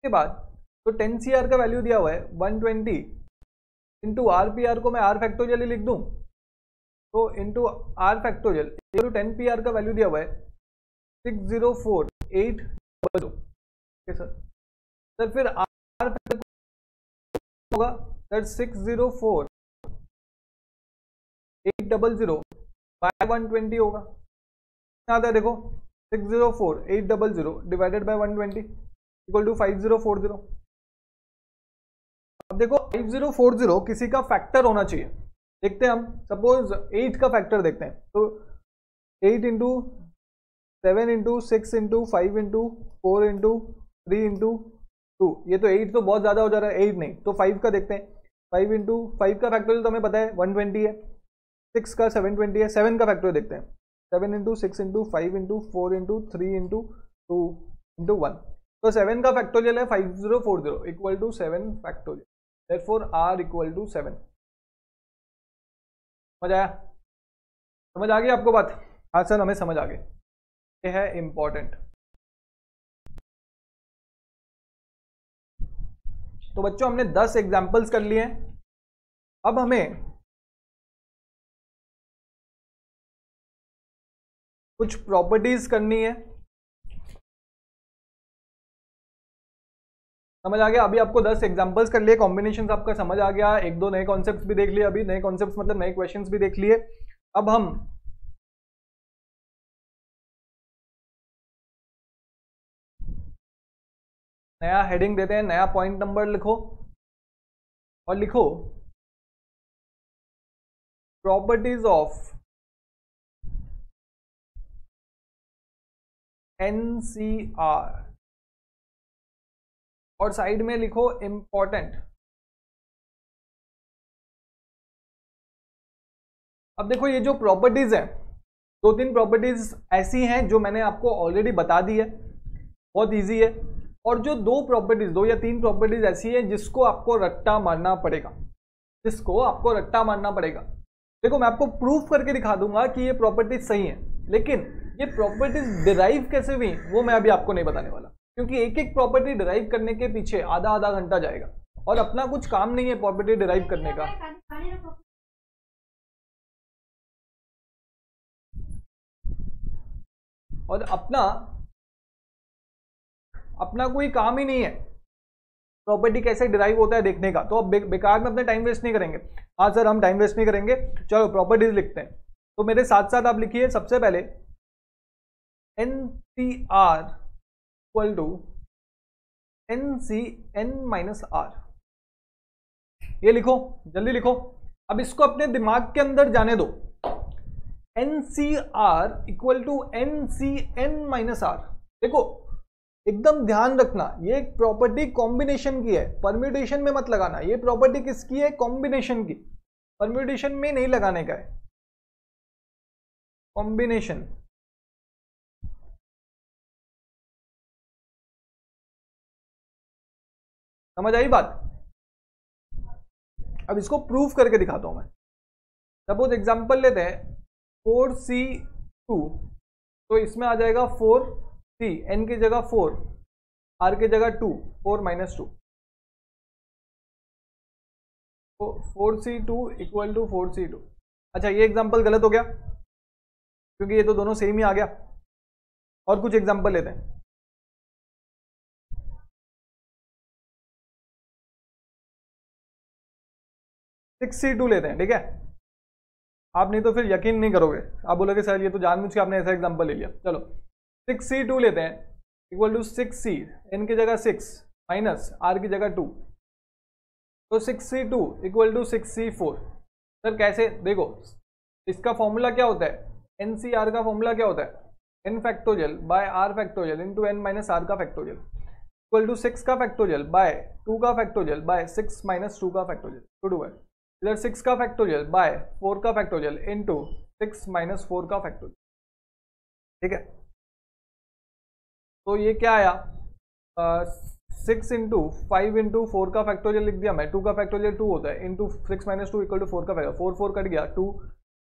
[SPEAKER 1] के बाद तो 10 CR का वैल्यू दिया हुआ है 120 इंटू RPR को मैं R फैक्टोरियल लिख दूं, तो इंटू R फैक्टोरियल 10 PR का वैल्यू दिया हुआ है 604800। Okay sir. सर फिर R फैक्टोरियल होगा सर 604800 बाय 120 होगा। आता है देखो 604800 डिवाइडेड बाय 120 इक्वल टू 5040। अब देखो 5040 किसी का फैक्टर होना चाहिए। देखते हैं हम, सपोज 8 का फैक्टर देखते हैं, तो 8 into 7 into 6 into 5 into 4 into 3 into 2, ये तो 8 तो बहुत ज्यादा हो जा रहा है, 8 नहीं तो 5 का देखते हैं। 5 इंटू 5 का फैक्टोरियल तो हमें पता है 120 है, 6 का 720 है। 7 का फैक्टोरियल देखते हैं, 7 into 6 into 5 into 4 into 3 into 2 into 1, तो 7 का फैक्टोरियल है 5040 equal to 7 factorial, therefore R equal to 7। समझ आया? समझ आ गई आपको बात? हाँ सर, हमें समझ आ गई। ये है इंपॉर्टेंट। तो बच्चों हमने 10 एग्जाम्पल्स कर लिए हैं। अब हमें कुछ प्रॉपर्टीज करनी है। समझ आ गया? अभी आपको 10 एग्जांपल्स कर लिए, कॉम्बिनेशन आपका समझ आ गया, एक दो नए कॉन्सेप्ट्स भी देख लिए, अभी नए कॉन्सेप्ट्स मतलब नए क्वेश्चंस भी देख लिए। अब हम नया हेडिंग देते हैं, नया पॉइंट नंबर लिखो और लिखो प्रॉपर्टीज ऑफ NCR और साइड में लिखो इंपॉर्टेंट। अब देखो ये जो प्रॉपर्टीज है, 2-3 प्रॉपर्टीज ऐसी हैं जो मैंने आपको ऑलरेडी बता दी है, बहुत इजी है। और जो 2 प्रॉपर्टीज, 2 या 3 प्रॉपर्टीज ऐसी है जिसको आपको रट्टा मारना पड़ेगा, जिसको आपको रट्टा मारना पड़ेगा। देखो मैं आपको प्रूफ करके दिखा दूंगा कि ये प्रॉपर्टीज सही है, लेकिन ये प्रॉपर्टीज डिराइव कैसे हुई वो मैं अभी आपको नहीं बताने वाला, क्योंकि एक एक प्रॉपर्टी डिराइव करने के पीछे आधा आधा घंटा जाएगा और अपना कुछ काम नहीं है प्रॉपर्टी डिराइव करने का। और अपना कोई काम ही नहीं है प्रॉपर्टी कैसे डिराइव होता है देखने का, तो अब बेकार में अपना टाइम वेस्ट नहीं करेंगे। हाँ सर, हम टाइम वेस्ट नहीं करेंगे, चलो प्रॉपर्टीज लिखते हैं। तो मेरे साथ साथ आप लिखिए सबसे पहले NCR इक्वल टू NCN-R, ये लिखो, जल्दी लिखो। अब इसको अपने दिमाग के अंदर जाने दो। NCR equal to NCN-R। देखो एकदम ध्यान रखना, ये एक प्रॉपर्टी कॉम्बिनेशन की है, परम्यूटेशन में मत लगाना। ये प्रॉपर्टी किसकी है? कॉम्बिनेशन की, परम्यूटेशन में नहीं लगाने का है, कॉम्बिनेशन। समझ आई बात? अब इसको प्रूफ करके दिखाता हूं मैं। सपोज एग्जांपल लेते हैं 4C2, तो इसमें आ जाएगा 4C, N की जगह 4, R की जगह 2, 4 - 2, तो 4C2 इक्वल टू 4C2। अच्छा ये एग्जांपल गलत हो गया क्योंकि ये तो दोनों सेम ही आ गया। और कुछ एग्जांपल लेते हैं। 6C2 लेते हैं, ठीक है? आप नहीं तो फिर यकीन नहीं करोगे, आप बोलोगे सर ये तो जानबूझ के आपने ऐसा एग्जांपल ले लिया। चलो 6C2 लेते हैं इक्वल टू 6C, N की जगह 6 माइनस R की जगह 2, तो 6C2 equal to 6C4। Sir कैसे? देखो इसका फॉर्मूला क्या होता है, NCR का फॉर्मूला क्या होता है? N factorial by R factorial into N minus R का फैक्टोरियल इक्वल टू 6 का फैक्टोरियल बाय 2 का फैक्टोरियल बाय 6 माइनस 2 का फैक्टोरियल। गुड हुआ। इधर 6 का फैक्टोरियल बाय 4 का फैक्टोरियल इंटू 6 माइनस 4 का फैक्टोरियल, ठीक है? तो ये क्या आया, 6 इंटू 5 इंटू 4 का फैक्टोरियल लिख दिया मैं, 2 का फैक्टोरियल 2 होता है, इंटू 6 माइनस 2 इक्वल टू 4 का फैक्टोरियल, 4 4 कट गया, 2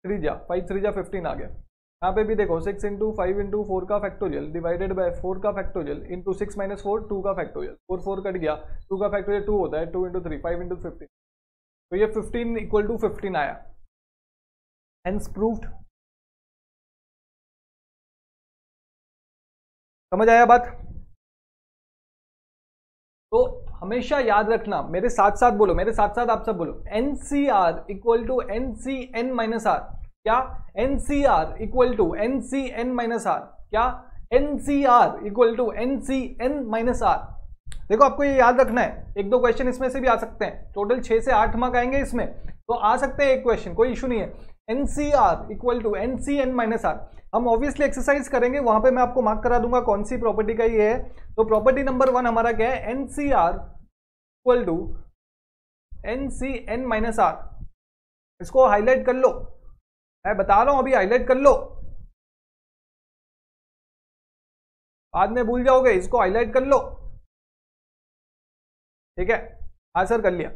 [SPEAKER 1] 3 जा 5 3 जा 15 आ गया। यहाँ पे भी देखो 6 इंटू 5 इंटू 4 का फैक्टोरियल डिवाइडेड बाय 4 का फैक्टोरियल इंटू 6 माइनस 4 2 का फैक्टोरियल 4 4 कट गया 2 का फैक्टोरियल 2 होता है 2 इंटू 3 5 इंटू 15 तो ये 15 इक्वल टू 15 आया हेंस प्रूव्ड। समझ आया बात। तो हमेशा याद रखना, मेरे साथ साथ बोलो, मेरे साथ साथ आप सब बोलो, NCR equal to NCN minus R. क्या? NCR equal to NCN minus R. क्या? NCR equal to NCN minus R. देखो आपको ये याद रखना है, एक दो क्वेश्चन इसमें से भी आ सकते हैं, टोटल 6 से 8 मार्क आएंगे इसमें, तो आ सकते हैं एक क्वेश्चन, कोई इशू नहीं है। NCR equal to NCN minus R हम ऑब्वियसली एक्सरसाइज करेंगे, वहां पे मैं आपको मार्क करा दूंगा कौन सी प्रॉपर्टी का ये है। तो प्रॉपर्टी नंबर 1 हमारा क्या है? NCR equal to NCN minus R. इसको हाईलाइट कर लो, मैं बता रहा हूं अभी, हाईलाइट कर लो, बाद में भूल जाओगे, इसको हाईलाइट कर लो। ठीक है, हाँ सर कर लिया।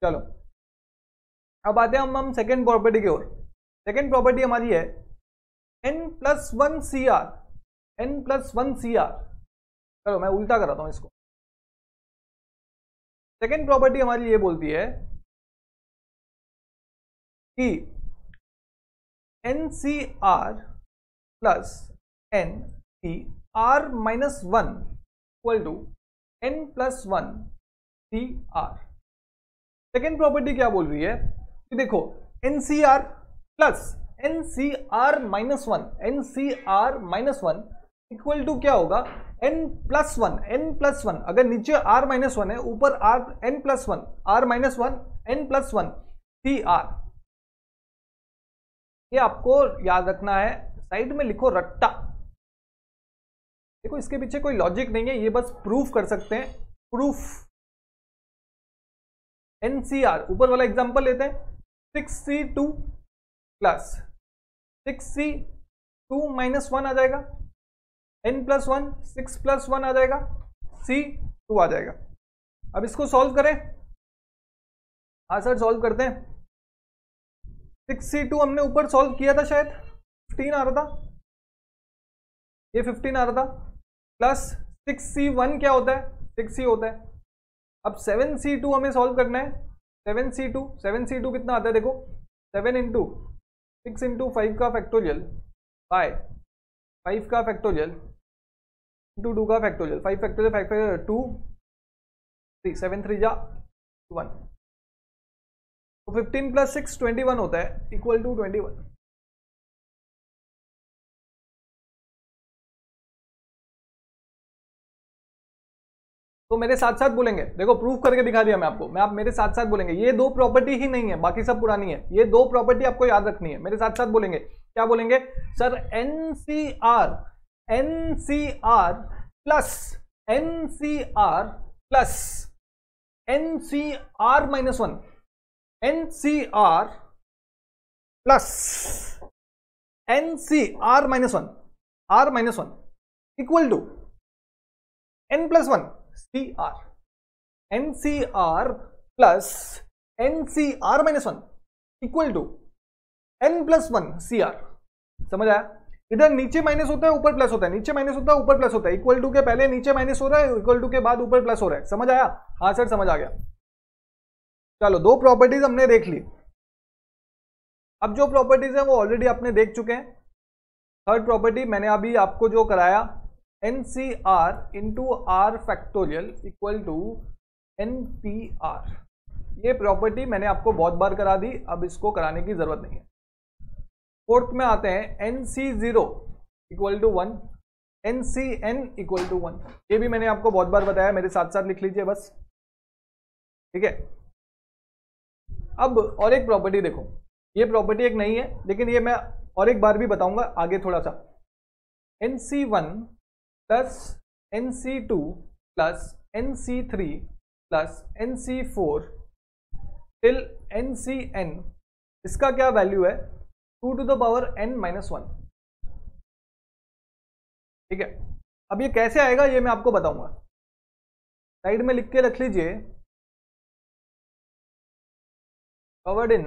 [SPEAKER 1] चलो अब आते हैं हम सेकेंड प्रॉपर्टी की ओर। सेकेंड प्रॉपर्टी हमारी है n plus 1 C R. n plus 1 C R, चलो मैं उल्टा कराता हूं इसको। सेकेंड प्रॉपर्टी हमारी ये बोलती है कि N C R plus N C R minus 1 equal to n plus 1 C R. Second property क्या बोल रही है कि देखो NCR plus NCR minus 1, NCR minus 1 equal to क्या होगा? n plus 1, n plus 1। अगर नीचे r माइनस 1 है, ऊपर r n plus 1, r minus 1 n plus 1 C R. ये आपको याद रखना है, साइड में लिखो रट्टा। देखो इसके पीछे कोई लॉजिक नहीं है, ये बस प्रूफ कर सकते हैं, प्रूफ। एनसीआर ऊपर वाला एग्जांपल लेते हैं, 6c2 प्लस 6c2 माइनस 1 आ जाएगा, n प्लस 1 6 प्लस 1 आ जाएगा, c2 आ जाएगा। अब इसको सॉल्व करें। हाँ सर सॉल्व करते हैं। 6c2 हमने ऊपर सॉल्व किया था, शायद 15 आ रहा था, ये 15 आ रहा था, प्लस 6c1 क्या होता है? 6c होता है। अब 7c2 हमें सॉल्व करना है। 7c2 कितना आता है? देखो 7 इंटू 6 इंटू 5 का फैक्टोरियल बाय 5 का फैक्टोरियल इंटू 2 का फैक्टोरियल, 5 फैक्टोरियल 5 फैक्टोरियल 2 3 7 3 जा 1, तो 15 प्लस 6 21 होता है इक्वल टू 21। तो मेरे साथ साथ बोलेंगे, देखो प्रूफ करके दिखा दिया मैं आपको, आप मेरे साथ साथ बोलेंगे। ये दो प्रॉपर्टी ही नहीं है, बाकी सब पुरानी है, ये दो प्रॉपर्टी आपको याद रखनी है। मेरे साथ साथ बोलेंगे, क्या बोलेंगे? Sir NCR plus NCR plus NCR minus 1, NCR plus NCR minus 1, R minus 1 equal to n plus 1 C R. NCR plus NCR minus 1 equal to n plus 1 C R. समझ आया? इधर नीचे माइनस होता है ऊपर प्लस होता है, नीचे माइनस होता है ऊपर प्लस होता है, इक्वल टू के पहले नीचे माइनस हो रहा है, इक्वल टू के बाद ऊपर प्लस हो रहा है। समझ आया? हाँ सर समझ आ गया। चलो दो प्रॉपर्टीज हमने देख ली, अब जो प्रॉपर्टीज है वो ऑलरेडी आपने देख चुके हैं। थर्ड प्रॉपर्टी मैंने अभी आपको जो कराया, NCR into R factorial equal to NPR. ये प्रॉपर्टी मैंने आपको बहुत बार करा दी, अब इसको कराने की जरूरत नहीं है। फोर्थ में आते हैं, NC0 equal to 1, NCN equal to 1। ये भी मैंने आपको बहुत बार बताया, मेरे साथ साथ लिख लीजिए बस, ठीक है। अब और एक प्रॉपर्टी देखो, ये प्रॉपर्टी एक नहीं है, लेकिन ये मैं और एक बार भी बताऊंगा आगे थोड़ा सा। NC1 plus NC2 plus NC3 plus NC4 till NCN, इसका क्या वैल्यू है? 2 to the power n minus 1। ठीक है, अब ये कैसे आएगा ये मैं आपको बताऊंगा, साइड में लिख के रख लीजिए, कवर्ड इन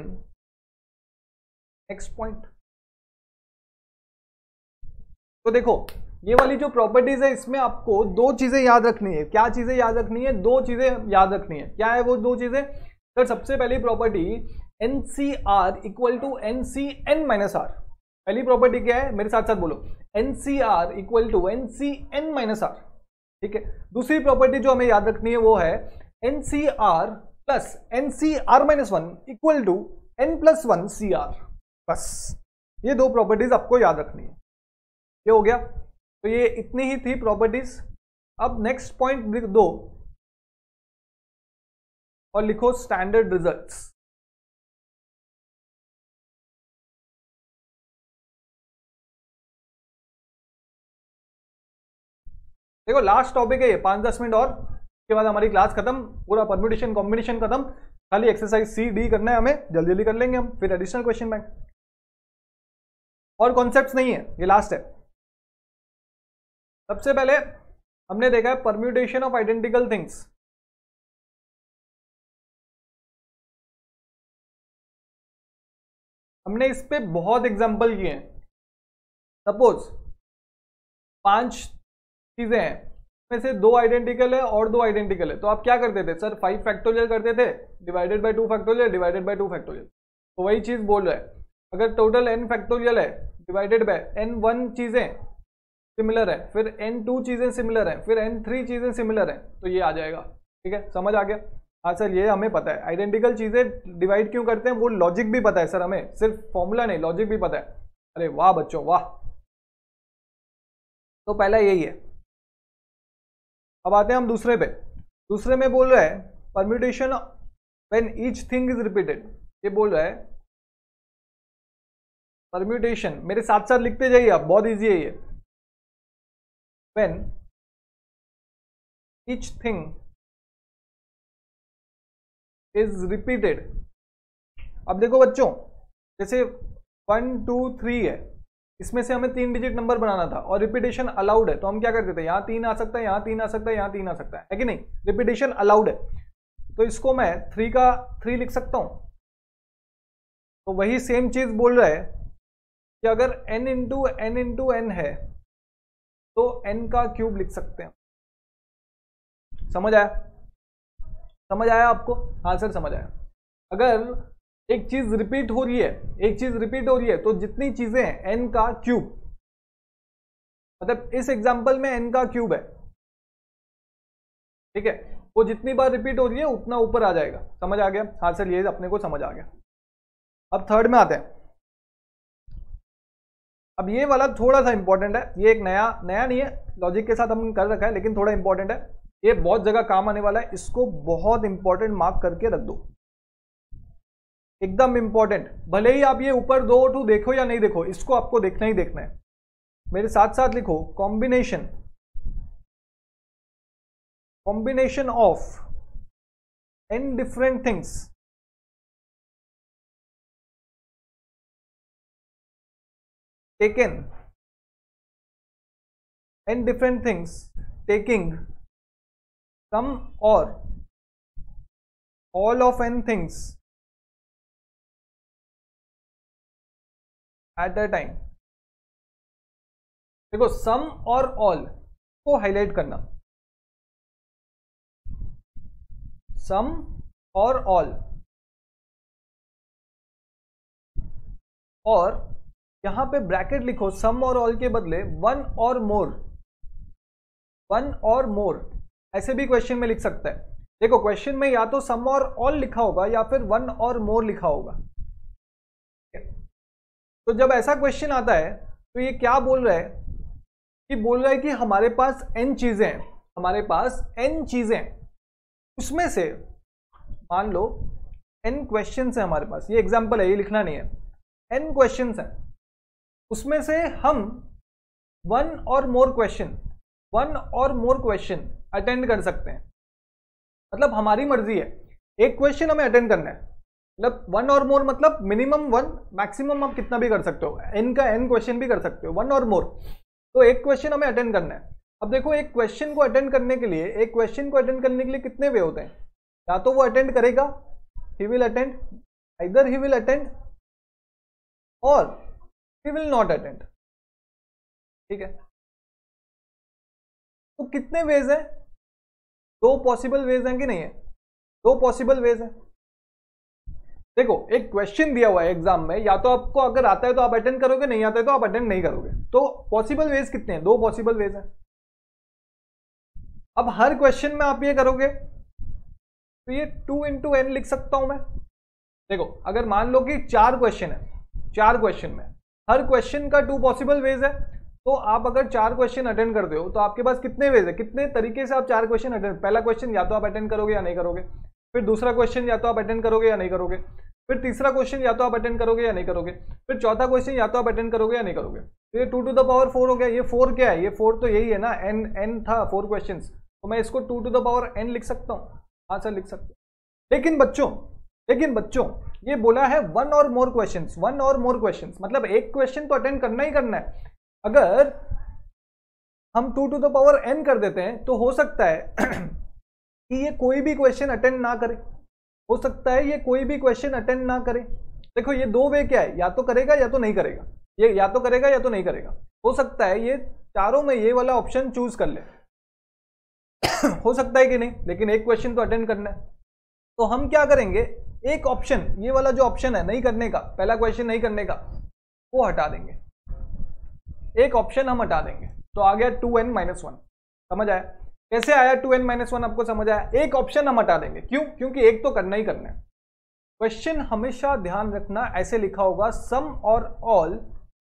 [SPEAKER 1] नेक्स्ट पॉइंट। तो देखो ये वाली जो प्रॉपर्टीज है इसमें आपको दो चीजें याद रखनी है। क्या चीजें याद रखनी है? दो चीजें याद रखनी है। क्या है वो दो चीजें? सर सबसे पहली property NCR equal to NCN minus R. पहली प्रॉपर्टी क्या है? मेरे साथ साथ बोलो, NCR equal to NCN minus R. ठीक है। दूसरी प्रॉपर्टी जो हमें याद रखनी है वो है NCR plus NCR minus 1 equal to N plus 1 CR। बस ये दो प्रॉपर्टीज आपको याद रखनी है। ये हो गया। तो ये इतनी ही थी प्रॉपर्टीज। अब नेक्स्ट पॉइंट लिख दो और लिखो स्टैंडर्ड रिजल्ट्स। देखो लास्ट टॉपिक है ये, 5-10 मिनट और उसके बाद हमारी क्लास खत्म, पूरा परम्यूटेशन कॉम्बिनेशन खत्म। खाली एक्सरसाइज C-D करना है हमें, जल्दी जल्दी कर लेंगे हम, फिर एडिशनल क्वेश्चन बैंक और कॉन्सेप्ट्स नहीं है, ये लास्ट है। सबसे पहले हमने देखा है परम्यूटेशन ऑफ आइडेंटिकल थिंग्स। हमने इस पे बहुत एग्जांपल किए हैं। सपोज 5 चीजें हैं, में से 2 आइडेंटिकल है और 2 आइडेंटिकल है, तो आप क्या करते थे? सर 5 फैक्टोरियल करते थे, divided by 2 factorial, divided by 2 factorial. तो वही चीज बोल रहा है, अगर टोटल n फैक्टोरियल है डिवाइडेड बाय n1 चीजें सिमिलर है, फिर n2 चीजें सिमिलर है, फिर n3 चीजें सिमिलर है, तो ये आ जाएगा। ठीक है, समझ आ गया? हाँ सर ये हमें पता है, आइडेंटिकल चीजें डिवाइड क्यों करते हैं वो लॉजिक भी पता है सर हमें, सिर्फ फॉर्मूला नहीं लॉजिक भी पता है। अरे वाह बच्चों वाह। तो पहला यही है। अब आते हैं हम दूसरे पे। दूसरे में बोल रहा है permutation when each thing is repeated. ये बोल रहा है परम्यूटेशन, मेरे साथ साथ लिखते जाइए आप, बहुत इजी है ये। When each thing is repeated. अब देखो बच्चों, जैसे 1 2 3 है, इसमें से हमें 3 डिजिट नंबर बनाना था और रिपीटेशन अलाउड है, तो हम क्या करते थे? यहाँ 3 आ सकता है, यहाँ 3 आ सकता है, यहाँ 3 आ सकता है कि नहीं? रिपीटेशन अलाउड है, तो इसको मैं 3 का 3 लिख सकता हूं। तो वही सेम चीज बोल रहा है कि अगर n इंटू n है तो n का क्यूब लिख सकते हैं। समझ आया? समझ आया आपको? हाँ सर समझ आया। अगर एक चीज रिपीट हो रही है, एक चीज रिपीट हो रही है, तो जितनी चीजें हैं n का क्यूब, मतलब इस एग्जांपल में n का क्यूब है, ठीक है, वो जितनी बार रिपीट हो रही है उतना ऊपर आ जाएगा। समझ आ गया? हाँ सर ये अपने को समझ आ गया। अब थर्ड में आते हैं। अब ये वाला थोड़ा सा इंपॉर्टेंट है, ये एक नया नहीं है, लॉजिक के साथ हमने कर रखा है, लेकिन थोड़ा इंपॉर्टेंट है, ये बहुत जगह काम आने वाला है, इसको बहुत इंपॉर्टेंट मार्क करके रख दो, एकदम इंपॉर्टेंट। भले ही आप ये ऊपर 2 देखो या नहीं देखो, इसको आपको देखना ही देखना है। मेरे साथ साथ लिखो combination of n different things taken n different things taking some or all of n things at a time। देखो सम और ऑल को हाईलाइट करना, सम और ऑल, और यहां पे ब्रैकेट लिखो सम और ऑल के बदले वन और मोर, ऐसे भी क्वेश्चन में लिख सकता है। देखो क्वेश्चन में या तो सम और ऑल लिखा होगा या फिर वन और मोर लिखा होगा। तो जब ऐसा क्वेश्चन आता है तो ये क्या बोल रहा है कि बोल रहा है कि हमारे पास n चीजें हैं, हमारे पास n चीजें, उसमें से मान लो n क्वेश्चंस है हमारे पास, ये एग्जांपल है, ये लिखना नहीं है, n क्वेश्चंस हैं, उसमें से हम वन और मोर क्वेश्चन अटेंड कर सकते हैं। मतलब हमारी मर्जी है, एक क्वेश्चन हमें अटेंड करना है, मतलब वन और मोर मतलब मिनिमम 1, मैक्सिमम आप कितना भी कर सकते हो, n का n क्वेश्चन भी कर सकते हो, वन और मोर, तो एक क्वेश्चन हमें अटेंड करना है। अब देखो एक क्वेश्चन को अटेंड करने के लिए कितने वे होते हैं? या तो वो अटेंड करेगा, he will attend, either he will attend और he will not attend। ठीक है, तो कितने वेज हैं? दो पॉसिबल वेज हैं कि नहीं है? दो पॉसिबल वेज हैं। देखो एक क्वेश्चन दिया हुआ है एग्जाम में, या तो आपको अगर आता है तो आप अटेंड करोगे, नहीं आता है तो आप अटेंड नहीं करोगे। तो पॉसिबल वेज कितने हैं? दो पॉसिबल वेज हैं। अब हर क्वेश्चन में आप ये करोगे तो ये 2 into n लिख सकता हूं मैं। देखो अगर मान लो कि 4 क्वेश्चन है, 4 क्वेश्चन में हर क्वेश्चन का 2 पॉसिबल वेज है, तो आप अगर 4 क्वेश्चन अटेंड करते हो तो आपके पास कितने वेज है, कितने तरीके से आप 4 क्वेश्चन अटेंड, पहला क्वेश्चन या तो आप अटेंड करोगे या नहीं करोगे, फिर दूसरा क्वेश्चन या तो आप अटेंड करोगे या नहीं करोगे, फिर तीसरा क्वेश्चन या तो आप अटेंड करोगे या नहीं करोगे, फिर चौथा क्वेश्चन या तो आप अटेंड करोगे या नहीं करोगे। तो ये 2 to the power 4 हो गया। ये 4 क्या है? ये 4 तो यही है ना, n था 4 क्वेश्चन, तो मैं इसको 2 to the power n लिख सकता हूँ। हाँ सर लिख सकते। लेकिन बच्चों ये बोला है 1 or more questions, 1 or more questions, मतलब एक क्वेश्चन तो अटेंड करना ही करना है। अगर हम 2 to the power n कर देते हैं तो हो सकता है कि ये कोई भी क्वेश्चन अटेंड ना करे, हो सकता है ये कोई भी क्वेश्चन अटेंड ना करे। देखो ये दो वे क्या है, या तो करेगा या तो नहीं करेगा, ये या तो करेगा या तो नहीं करेगा। हो सकता है ये चारों में ये वाला ऑप्शन चूज कर ले हो सकता है कि नहीं, लेकिन एक क्वेश्चन तो अटेंड करना है। तो हम क्या करेंगे, एक ऑप्शन, ये वाला जो ऑप्शन है नहीं करने का, पहला क्वेश्चन नहीं करने का, वो हटा देंगे, एक ऑप्शन हम हटा देंगे। तो आ गया 2n-1। समझ आया? कैसे आया 2n-1? आपको समझ आया? एक ऑप्शन हम हटा देंगे। क्यों? क्योंकि एक तो करना ही करना है। क्वेश्चन हमेशा ध्यान रखना ऐसे लिखा होगा सम और ऑल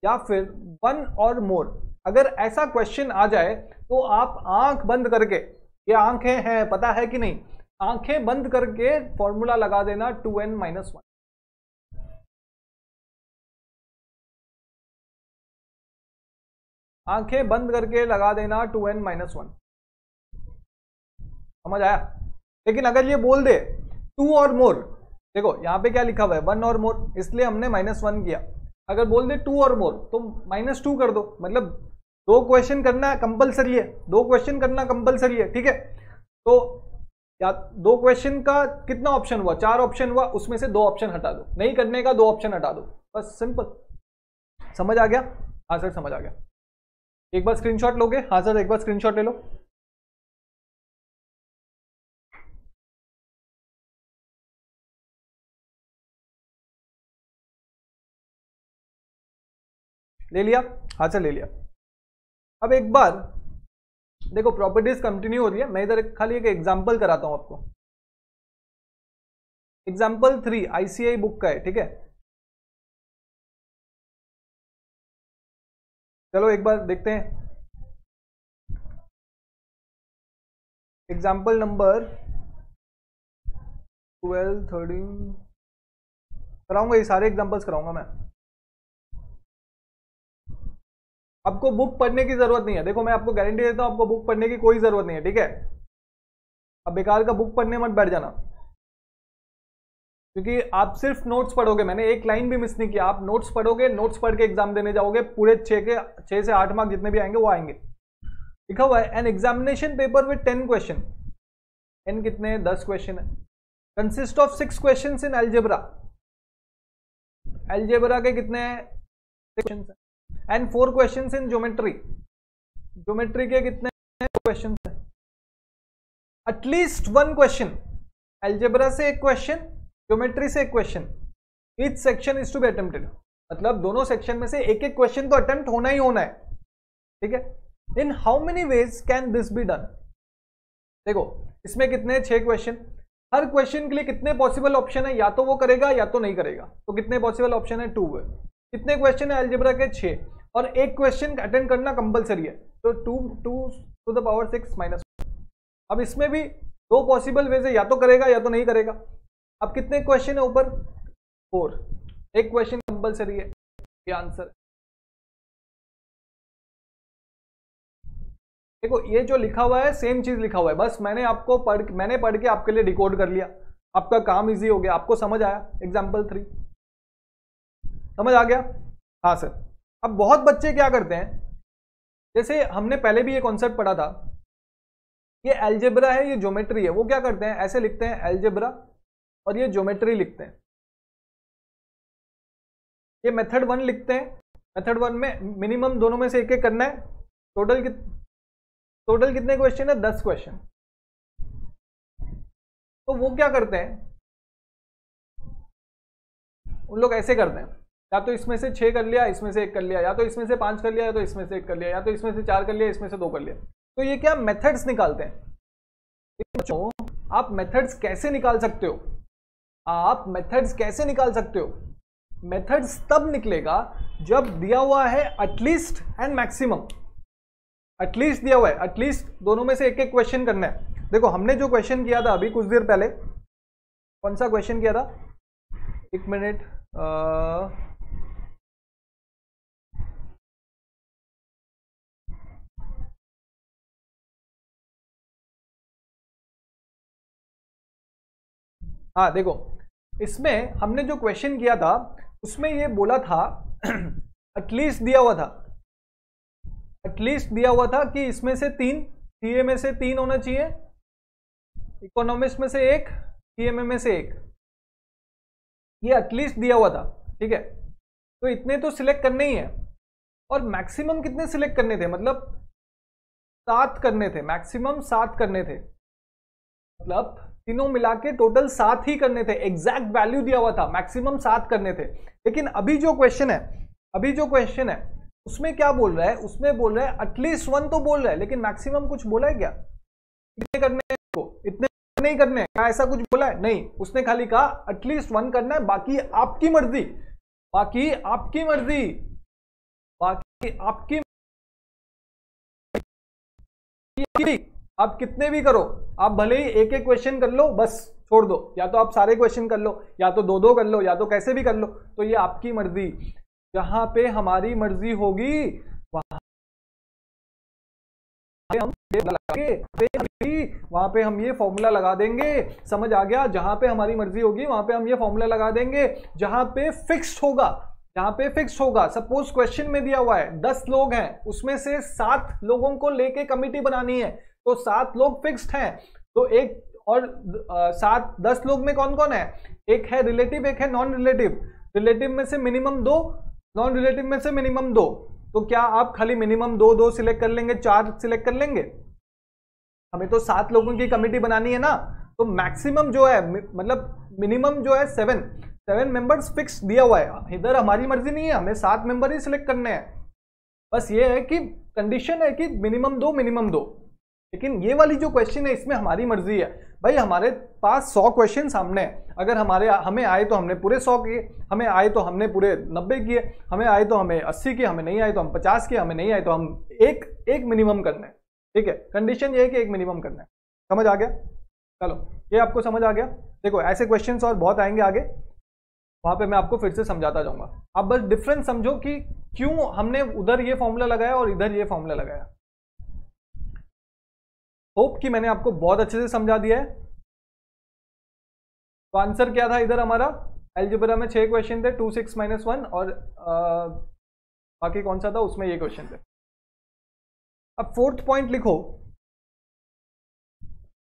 [SPEAKER 1] या फिर 1 or more। अगर ऐसा क्वेश्चन आ जाए तो आप आंख बंद करके, ये आंखें हैं पता है कि नहीं, आंखें बंद करके फॉर्मूला लगा देना 2n-1। आंखें बंद करके लगा देना 2n-1। समझ आया? लेकिन अगर ये बोल दे 2 or more, देखो यहां पे क्या लिखा हुआ है 1 or more, इसलिए हमने -1 किया। अगर बोल दे 2 or more तो -2 कर दो, मतलब दो क्वेश्चन करना कंपलसरी है, दो क्वेश्चन करना कंपलसरी है। ठीक है, तो या दो क्वेश्चन का कितना ऑप्शन हुआ, 4 ऑप्शन हुआ, उसमें से 2 ऑप्शन हटा दो, नहीं करने का 2 ऑप्शन हटा दो, बस सिंपल। समझ आ गया? हाँ सर समझ आ गया। एक बार स्क्रीनशॉट लोगे? हाँ सर एक बार स्क्रीनशॉट ले लो। ले लिया? हाँ सर ले लिया। अब एक बार देखो प्रॉपर्टीज कंटिन्यू हो रही है, मैं इधर खाली एक एग्जांपल कराता हूं आपको। एग्जांपल 3 आईसीआई बुक का है। ठीक है, चलो एक बार देखते हैं। एग्जांपल नंबर 12, 13 कराऊंगा, ये सारे एग्जांपल्स कराऊंगा मैं। आपको बुक पढ़ने की जरूरत नहीं है, देखो मैं आपको गारंटी देता हूं आपको बुक पढ़ने की कोई जरूरत नहीं है। ठीक है, अब बेकार का बुक पढ़ने मत बैठ जाना, क्योंकि आप सिर्फ नोट्स पढ़ोगे, मैंने एक लाइन भी मिस नहीं किया। आप नोट्स पढ़ोगे, नोट्स पढ़ के एग्जाम देने जाओगे, पूरे 6 से 8 मार्क्स जितने भी आएंगे वो आएंगे। लिखा हुआ है an examination paper with 10 question, an कितने 10 क्वेश्चन है, consist of 6 question in algebra, algebra के कितने 6 क्वेश्चन है, and 4 question in geometry, geometry के कितने क्वेश्चन है, एटलीस्ट 1 क्वेश्चन, एल्जेब्रा से 1 क्वेश्चन, ज्योमेट्री से 1 question, each section is to be attempted, मतलब दोनों सेक्शन में से एक एक क्वेश्चन तो अटेम्प्ट होना ही होना है। ठीक है, in how many ways can this be done? देखो इसमें कितने 6 क्वेश्चन, हर क्वेश्चन के लिए कितने पॉसिबल ऑप्शन है, या तो वो करेगा या तो नहीं करेगा, तो कितने पॉसिबल ऑप्शन है 2 है। कितने क्वेश्चन है एल्जेब्रा के 6, और एक क्वेश्चन अटेंड करना कंपलसरी है, तो 2 to the power 6 -1। अब इसमें भी 2 पॉसिबल वेज है, या तो करेगा या तो नहीं करेगा। अब कितने क्वेश्चन है ऊपर 4, एक क्वेश्चन कंपलसरी है, ये आंसर। देखो ये जो लिखा हुआ है सेम चीज लिखा हुआ है, बस मैंने पढ़ के आपके लिए डिकोड कर लिया, आपका काम इजी हो गया, आपको समझ आया। एग्जाम्पल 3 समझ आ गया? हाँ सर। अब बहुत बच्चे क्या करते हैं, जैसे हमने पहले भी ये कॉन्सेप्ट पढ़ा था, ये एल्जेब्रा है, ये ज्योमेट्री है, वो क्या करते हैं ऐसे लिखते हैं एल्जेब्रा और ये ज्योमेट्री लिखते हैं, ये मेथड 1 लिखते हैं। मेथड 1 में मिनिमम दोनों में से एक एक करना है, टोटल कितने क्वेश्चन है? 10 क्वेश्चन। तो वो क्या करते हैं, उन लोग ऐसे करते हैं, या तो इसमें से 6 कर लिया, इसमें से 1 कर लिया, या तो इसमें से 5 कर लिया, या तो इसमें से 1 कर लिया, या तो इसमें से 4 कर लिया, इसमें से 2 कर लिया। तो ये क्या मेथड्स निकालते हैं। बच्चों आप मेथड्स कैसे निकाल सकते हो? आप मेथड्स कैसे निकाल सकते हो? मेथड्स तब निकलेगा जब दिया हुआ है एटलीस्ट एंड मैक्सिमम। एटलीस्ट दिया हुआ है, एटलीस्ट दोनों में से एक एक क्वेश्चन करना है। देखो हमने जो क्वेश्चन किया था अभी कुछ देर पहले, कौन सा क्वेश्चन किया था? एक मिनट, हाँ देखो इसमें हमने जो क्वेश्चन किया था उसमें ये बोला था एटलीस्ट दिया हुआ था, एटलीस्ट दिया हुआ था कि इसमें से 3, सीए में से 3 होना चाहिए, इकोनॉमिक्स में से 1, सीएमए में से 1, ये एटलीस्ट दिया हुआ था। ठीक है, तो इतने तो सिलेक्ट करने ही है। और मैक्सिमम कितने सिलेक्ट करने थे? मतलब 7 करने थे, मैक्सिमम 7 करने थे, मतलब तीनों मिला के टोटल 7 ही करने थे। एग्जैक्ट वैल्यू दिया हुआ था, मैक्सिमम 7 करने थे। लेकिन अभी जो क्वेश्चन है उसमें क्या बोल रहा है? उसमें बोल रहा है एटलीस्ट 1 तो बोल रहा है, लेकिन मैक्सिमम कुछ बोला है क्या? कितने करने हैं इसको? इतने नहीं करने हैं क्या? ऐसा कुछ बोला है? नहीं, उसने खाली कहा एटलीस्ट 1 करना है, बाकी आपकी मर्जी, बाकी आपकी मर्जी, बाकी आपकी, आप कितने भी करो, आप भले ही एक एक क्वेश्चन कर लो, बस छोड़ दो, या तो आप सारे क्वेश्चन कर लो, या तो 2-2 कर लो, या तो कैसे भी कर लो, तो ये आपकी मर्जी। जहां पे हमारी मर्जी होगी वहां पे हम ये फॉर्मूला लगा देंगे। समझ आ गया? जहां पे हमारी मर्जी होगी वहां पे हम ये फॉर्मूला लगा देंगे। जहां पे फिक्स्ड होगा, जहां पे फिक्स्ड होगा, सपोज क्वेश्चन में दिया हुआ है 10 लोग हैं, उसमें से 7 लोगों को लेके कमिटी बनानी है, तो 7 लोग फिक्स्ड हैं, तो एक और 10 लोग में कौन कौन है? एक है रिलेटिव, एक है नॉन रिलेटिव। रिलेटिव में से मिनिमम 2, नॉन रिलेटिव में से मिनिमम 2। तो क्या आप खाली मिनिमम 2-2 सिलेक्ट कर लेंगे, 4 सिलेक्ट कर लेंगे? हमें तो 7 लोगों की कमिटी बनानी है ना, तो मैक्सिमम जो है, मतलब मिनिमम जो है 7 मेंबर्स फिक्स दिया हुआ है। इधर हमारी मर्जी नहीं है, हमें 7 मेंबर ही सिलेक्ट करने हैं। बस ये है कि कंडीशन है कि मिनिमम 2। लेकिन ये वाली जो क्वेश्चन है इसमें हमारी मर्जी है। भाई हमारे पास 100 क्वेश्चन सामने है, अगर हमें आए तो हमने पूरे 100 किए, हमें आए तो हमने पूरे 90 किए, हमें आए तो हमें 80 किए, हमें नहीं आए तो हम 50 किए, हमें नहीं आए तो हम एक मिनिमम करना है। ठीक है, कंडीशन ये है कि एक मिनिमम करना है। समझ आ गया? चलो ये आपको समझ आ गया। देखो ऐसे क्वेश्चन और बहुत आएंगे आगे, वहां पे मैं आपको फिर से समझाता जाऊंगा। आप बस डिफरेंस समझो कि क्यों हमने उधर ये फॉर्मूला लगाया और इधर ये फॉर्मूला लगाया। होप कि मैंने आपको बहुत अच्छे से समझा दिया है। तो आंसर क्या था इधर हमारा? अलजेब्रा में 6 क्वेश्चन थे, 2 6 -1, और बाकी कौन सा था उसमें ये क्वेश्चन थे। अब 4th पॉइंट लिखो,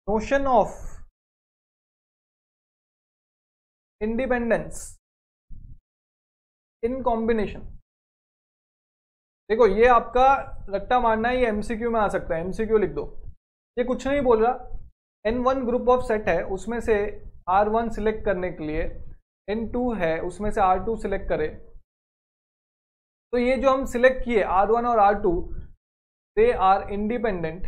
[SPEAKER 1] notion of independence in combination. देखो ये आपका रट्टा मारना है, ये एमसीक्यू में आ सकता है, एमसीक्यू लिख दो। ये कुछ नहीं बोल रहा, N1 ग्रुप ऑफ सेट है, उसमें से R1 सिलेक्ट करने के लिए N2 है, उसमें से R2 सिलेक्ट करे। तो ये जो हम सिलेक्ट किए R1 और R2, दे आर इंडिपेंडेंट।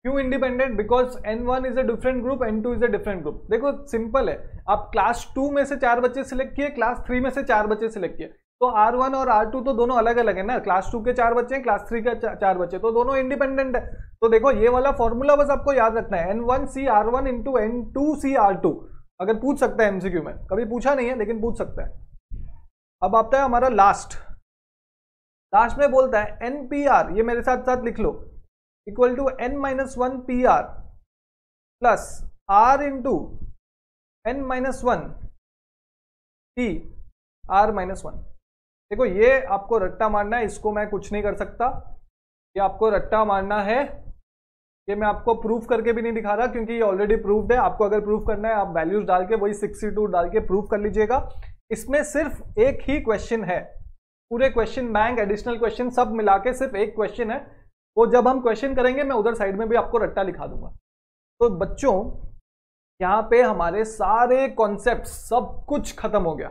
[SPEAKER 1] क्यों independent? Because N1 is a different group, N2 is a different group. देखो सिंपल है, आप क्लास 2 में से 4 बच्चे सिलेक्ट किए, क्लास 3 में से 4 बच्चे सिलेक्ट किए, तो R1 और R2 तो दोनों अलग अलग है ना। क्लास 2 के 4 बच्चे हैं, क्लास 3 के 4 बच्चे, तो दोनों इंडिपेंडेंट है। तो देखो ये वाला फॉर्मूला बस आपको याद रखना है, N1C R1 into N2C R2। अगर पूछ सकता है एमसीक्यू में, कभी पूछा नहीं है लेकिन पूछ सकता है। अब आता है हमारा लास्ट में बोलता है NPR, ये मेरे साथ साथ लिख लो, equal to N-1 PR plus R into N-1 P R-1। देखो ये आपको रट्टा मारना है, इसको मैं कुछ नहीं कर सकता, ये आपको रट्टा मारना है। ये मैं आपको प्रूफ करके भी नहीं दिखा रहा क्योंकि ये ऑलरेडी प्रूफ्ड है। आपको अगर प्रूफ करना है आप वैल्यूज डाल के वही 62 डाल के प्रूफ कर लीजिएगा। इसमें सिर्फ एक ही क्वेश्चन है, पूरे क्वेश्चन बैंक, एडिशनल क्वेश्चन सब मिला के सिर्फ एक क्वेश्चन है, वो जब हम क्वेश्चन करेंगे मैं उधर साइड में भी आपको रट्टा लिखा दूंगा। तो बच्चों यहाँ पे हमारे सारे कॉन्सेप्ट सब कुछ खत्म हो गया।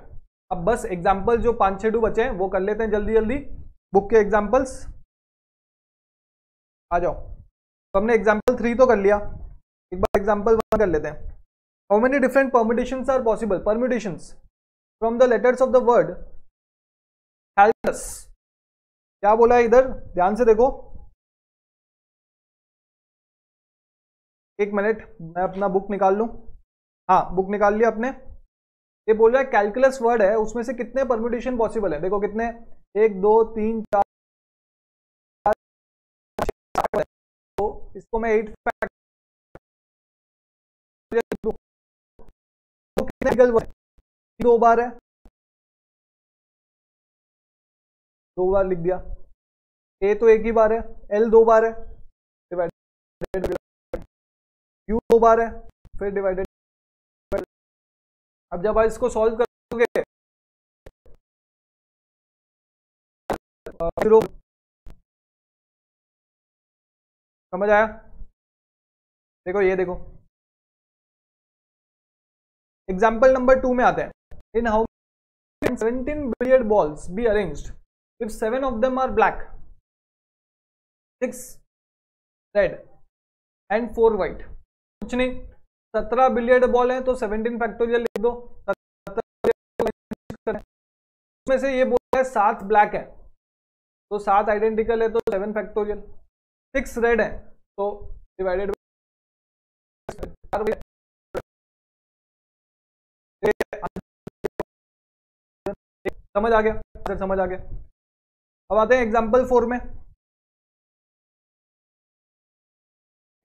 [SPEAKER 1] अब बस एग्जाम्पल जो 5-6 बचे हैं वो कर लेते हैं जल्दी जल्दी, बुक के एग्जाम्पल्स आ जाओ। तो हमने एग्जाम्पल 3 तो कर लिया, एक बार एग्जाम्पल 1 कर लेते हैं। How many different permutations are possible? Permutations from the letters of the word calculus. क्या बोला है इधर, ध्यान से देखो, एक मिनट मैं अपना बुक निकाल लूं। हाँ बुक निकाल लिया अपने। ये बोल रहा है कैलकुलस वर्ड है, उसमें से कितने परम्यूटेशन पॉसिबल है। देखो कितने, 1 2 3 4, तो इसको मैं 8 फैक्ट दो बार है, 2 बार लिख दिया। ए तो एक ही बार है, एल 2 बार है, डिवाइडेड, यू 2 बार है, फिर डिवाइडेड। अब जब आप इसको सॉल्व करोगे समझ आया? देखो ये देखो एग्जाम्पल नंबर 2 में आते हैं। In how 17 billiard balls be arranged if 7 of them are black, 6 red and 4 white. कुछ नहीं, 17 बिलियर्ड बॉल है तो 17 फैक्टोरियल लिख दो। उसमें से ये बोल रहा है 7 ब्लैक है तो 7 आइडेंटिकल है तो 7 फैक्टोरियल, 6 रेड है तो डिवाइडेड। समझ आ गया? समझ आ गया। अब आते हैं एग्जाम्पल 4 में।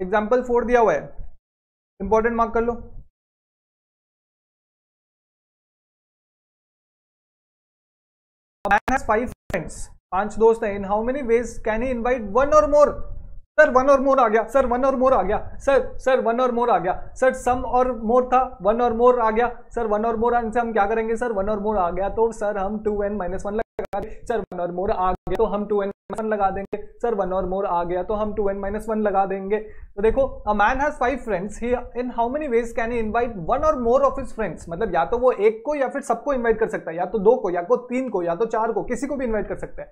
[SPEAKER 1] एग्जाम्पल 4 दिया हुआ है, इंपॉर्टेंट मार्क कर लो। Man has 5 friends, 5 दोस्त हैं। In how many ways can he invite 1 or more? Sir 1 और मोर आ गया, सर 1 और मोर आ गया, सर 1 और मोर आ गया, सर सम और मोर था, 1 और मोर आ गया, सर 1 और मोर आने से हम क्या करेंगे? सर 1 और मोर आ गया तो सर हम 2n-1 लगा देंगे। सर 1 और मोर आ गया तो हम 2n-1 लगा देंगे। सर 1 और मोर आ गया तो हम 2n-1 लगा देंगे। तो देखो, a man has 5 friends, he in how many ways can he invite 1 और मोर ऑफ हिज फ्रेंड्स? मतलब या तो वो एक को या फिर सबको इन्वाइट कर सकता है, या तो 2 को, या तो 3 को, या तो 4 को, किसी को भी इन्वाइट कर सकता है।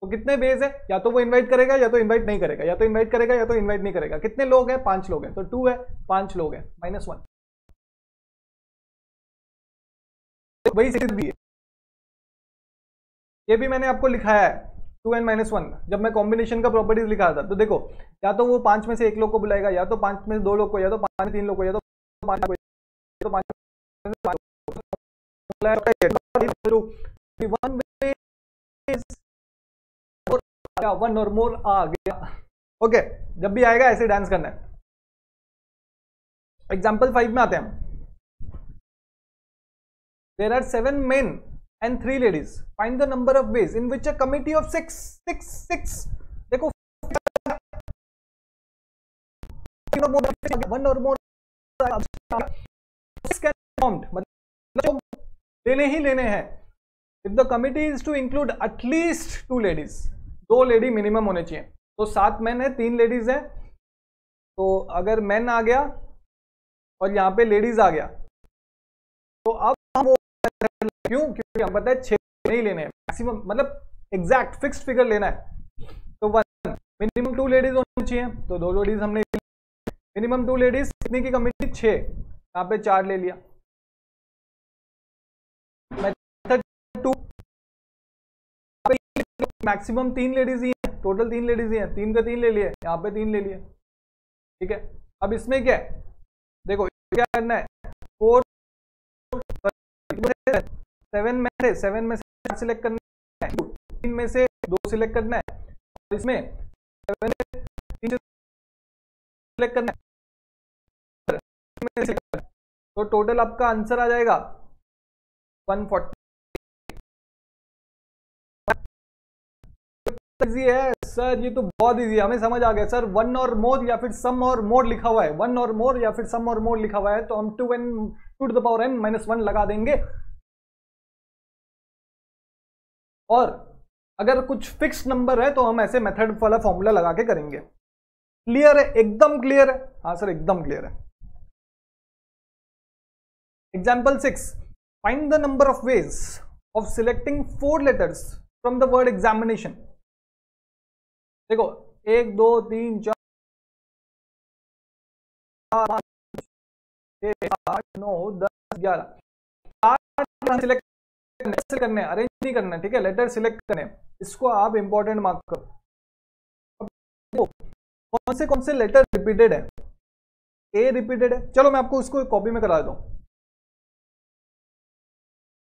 [SPEAKER 1] तो कितने वेज है? या तो वो इनवाइट करेगा या तो इनवाइट नहीं करेगा, या तो इनवाइट करेगा या तो इनवाइट नहीं करेगा। कितने लोग हैं? 5 लोग हैं, तो 2 है, 5 लोग हैं, -1। वही सिर्फ भी है, ये भी मैंने आपको लिखाया है 2n-1 जब मैं कॉम्बिनेशन का प्रॉपर्टीज लिखा था। तो देखो, या तो वो 5 में से 1 लोग को बुलाएगा, या तो 5 में से 2 लोग को, या तो 5 में 3 लोग को, या तो 5 को, या तो 5 1 और मोर आ गया। ओके, जब भी आएगा ऐसे डांस करना है। एग्जाम्पल 5 में आते हैं। There are 7 men and 3 ladies. Find the number of ways in which a committee of 6 देखो 1 और more मतलब लेने ही लेने हैं। If the committee is to include at least 2 ladies, 2 lady minimum होने चाहिए। तो 7 मैन है, 3 लेडीज है। तो अगर मैन आ गया और यहाँ पे लेडीज आ गया तो अब हम क्योंकि हम पता है 6 नहीं लेने हैं, मैक्सिमम मतलब एग्जैक्ट फिक्स्ड फिगर लेना है। तो 1 मिनिमम 2 लेडीज होनी चाहिए, तो 2 लेडीज हमने मिनिमम 2 लेडीज कितने की कमिटी? 6, यहाँ पे 4 ले लिया। मेथड 2 मैक्सिमम 3 लेडीज ही है, टोटल 3 लेडीज ही है, 3 का 3 ले लिए, यहाँ पे 3 ले लिए। ठीक है, अब इसमें क्या है? देखो क्या करना है, 4 7 में से 4 सिलेक्ट करना है, 3 में से 2 सिलेक्ट करना है, और इसमें 7 में 3 सिलेक्ट करना है। तो टोटल आपका आंसर आ जाएगा 140। इजी है सर, ये तो बहुत इजी है, हमें समझ आ गया सर। 1 और मोर या फिर सम और मोर लिखा हुआ है, 1 और मोर या फिर सम और मोर लिखा हुआ है, तो हम 2n-1 लगा देंगे। और अगर कुछ फिक्स नंबर है तो हम ऐसे मेथड वाला फॉर्मूला लगा के करेंगे। क्लियर है? एकदम क्लियर है? हाँ सर एकदम क्लियर है। Example 6, find the number of ways of selecting 4 letters from the word examination. देखो 1 2 3 4 5 6 8 9 10 11 सिलेक्ट करने, अरेंज नहीं करना है, ठीक है, लेटर सिलेक्ट करने, इसको आप इंपॉर्टेंट मार्क करो। कौन से लेटर रिपीटेड है? ए रिपीटेड है, चलो मैं आपको इसको कॉपी में करा देता हूं।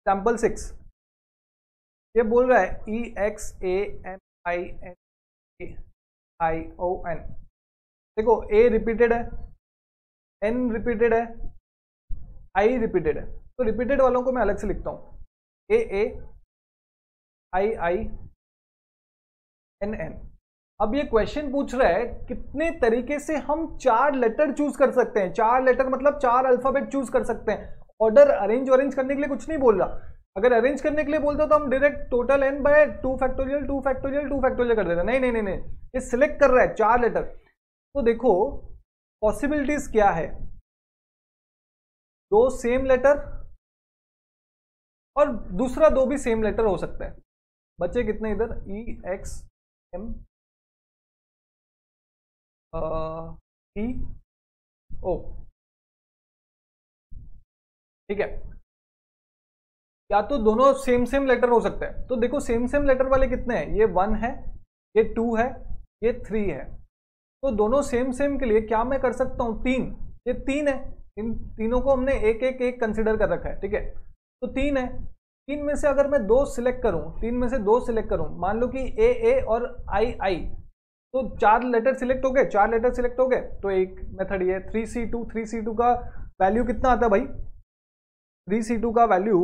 [SPEAKER 1] एग्जाम्पल 6 ये बोल रहा है EXAMINAION। देखो ए रिपीटेड है, एन रिपीटेड है, आई रिपीटेड है, तो रिपीटेड वालों को मैं अलग से लिखता हूं, AAIINN। अब ये क्वेश्चन पूछ रहा है कितने तरीके से हम 4 लेटर चूज कर सकते हैं। 4 लेटर मतलब 4 अल्फाबेट चूज कर सकते हैं। ऑर्डर अरेंज करने के लिए कुछ नहीं बोल रहा। अगर अरेंज करने के लिए बोलता तो हम direct total n by 2 factorial 2 factorial 2 factorial कर देते। नहीं नहीं नहीं नहीं, ये सिलेक्ट कर रहा है 4 लेटर। तो देखो पॉसिबिलिटीज क्या है, 2 सेम लेटर और दूसरा 2 भी सेम लेटर हो सकता है। बच्चे कितने इधर, EXM EO, ठीक है। या तो दोनों सेम लेटर हो सकते हैं। तो देखो सेम लेटर वाले कितने हैं, ये 1 है, ये 2 है, ये 3 है। तो दोनों सेम के लिए क्या मैं कर सकता हूं, 3, ये 3 है, इन तीनों को हमने एक कंसिडर कर रखा है, ठीक है। तो 3 है, 3 में से अगर मैं 2 सिलेक्ट करूं, 3 में से 2 सिलेक्ट करूं, मान लो कि AA और II, तो 4 लेटर सिलेक्ट हो गए, 4 लेटर सिलेक्ट हो गए। तो एक मेथड ये 3C2 का वैल्यू कितना आता है भाई, 3C2 का वैल्यू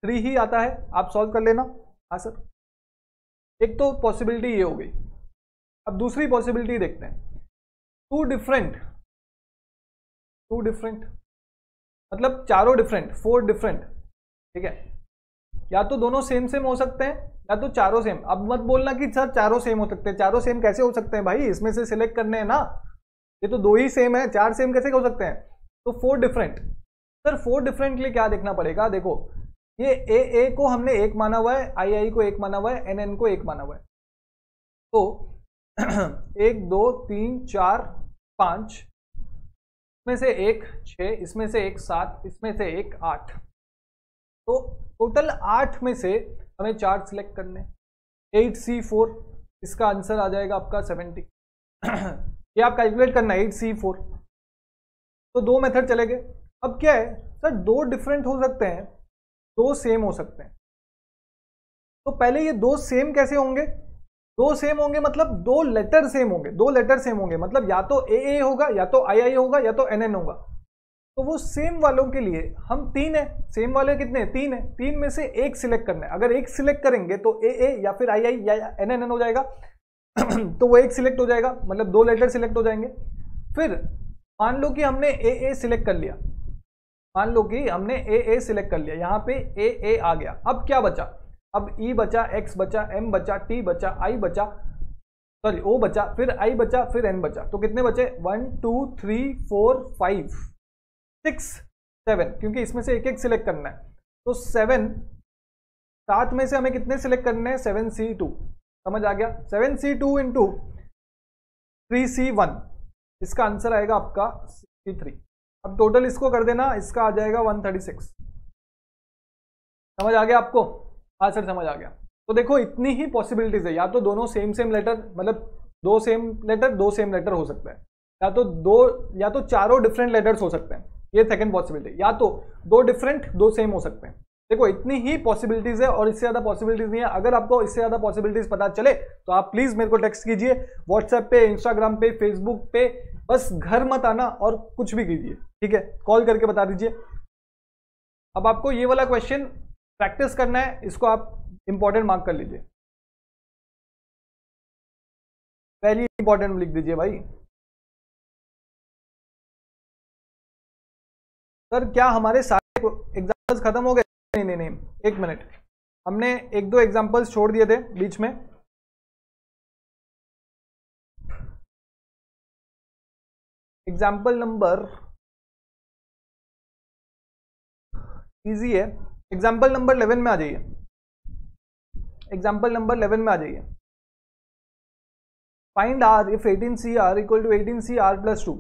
[SPEAKER 1] 3 ही आता है, आप सॉल्व कर लेना। हाँ सर, एक तो पॉसिबिलिटी ये हो गई। अब दूसरी पॉसिबिलिटी देखते हैं, 2 डिफरेंट मतलब चारों डिफरेंट, 4 डिफरेंट, ठीक है। या तो दोनों सेम हो सकते हैं या तो चारों सेम। अब मत बोलना कि सर चारों सेम हो सकते हैं, चारों सेम कैसे हो सकते हैं भाई, इसमें से सिलेक्ट करने हैं ना, ये तो 2 ही सेम है, 4 सेम कैसे हो सकते हैं। तो 4 डिफरेंट, सर 4 डिफरेंट के लिए क्या देखना पड़ेगा, देखो ये AA को हमने 1 माना हुआ है, II को 1 माना हुआ है, NN को 1 माना हुआ है। तो 1 2 3 4 5, इसमें से 1 6, इसमें से 1 7, इसमें से 1 8। तो टोटल 8 में से हमें 4 सिलेक्ट करने, 8C4, इसका आंसर आ जाएगा आपका 70। ये आप कैलकुलेट करना 8C4। तो 2 मेथड चले गए। अब क्या है सर, 2 डिफरेंट हो सकते हैं, 2 सेम हो सकते हैं। तो पहले ये 2 सेम कैसे होंगे, 2 सेम होंगे मतलब 2 लेटर सेम होंगे, 2 लेटर सेम होंगे मतलब या तो AA होगा, या तो II होगा, या तो NN होगा। तो वो सेम वालों के लिए हम 3 है, सेम वाले कितने, 3 है, 3 में से 1 सिलेक्ट करना है। अगर 1 सिलेक्ट करेंगे तो AA या फिर II या NN हो जाएगा। तो वो 1 सिलेक्ट हो जाएगा, मतलब 2 लेटर सिलेक्ट हो जाएंगे। फिर मान लो कि हमने AA सिलेक्ट कर लिया, मान लो कि हमने AA सिलेक्ट कर लिया, यहाँ पे AA आ गया। अब क्या बचा, अब E बचा, X बचा, M बचा, T बचा, I बचा, सॉरी O बचा, फिर I बचा, फिर N बचा। तो कितने बचे, 1 2 3 4 5 6 7, क्योंकि इसमें से एक सिलेक्ट करना है। तो 7 में से हमें कितने सिलेक्ट करने हैं, 7C2, समझ आ गया। 7C2 इंटू 3C1, इसका आंसर आएगा आपका 63। अब टोटल इसको कर देना, इसका आ जाएगा 136। समझ आ गया आपको? हाँ सर समझ आ गया। तो देखो इतनी ही पॉसिबिलिटीज है, या तो दोनों सेम लेटर, मतलब 2 सेम लेटर हो सकता है, या तो चारों डिफरेंट लेटर्स हो सकते हैं, ये सेकंड पॉसिबिलिटी। या तो 2 डिफरेंट 2 सेम हो सकते हैं। देखो इतनी ही पॉसिबिलिटीज है और इससे ज्यादा पॉसिबिलिटीज नहीं है। अगर आपको इससे ज्यादा पॉसिबिलिटीज पता चले तो आप प्लीज मेरे को टेक्स्ट कीजिए, व्हाट्सएप पे, इंस्टाग्राम पे, फेसबुक पे, बस घर मत आना और कुछ भी कीजिए, ठीक है, कॉल करके बता दीजिए। अब आपको ये वाला क्वेश्चन प्रैक्टिस करना है, इसको आप इंपॉर्टेंट मार्क कर लीजिए, वेरी इंपॉर्टेंट लिख दीजिए भाई। सर क्या हमारे सारे एग्जाम्पल्स खत्म हो गए? नहीं, 1 मिनट, हमने 1-2 एग्जाम्पल्स छोड़ दिए थे बीच में। एग्जाम्पल नंबर इजी है, एग्जाम्पल नंबर 11 में आ जाइए, एग्जाम्पल नंबर 11 में आ जाइए। Find R if 18CR equal to 18CR plus 2।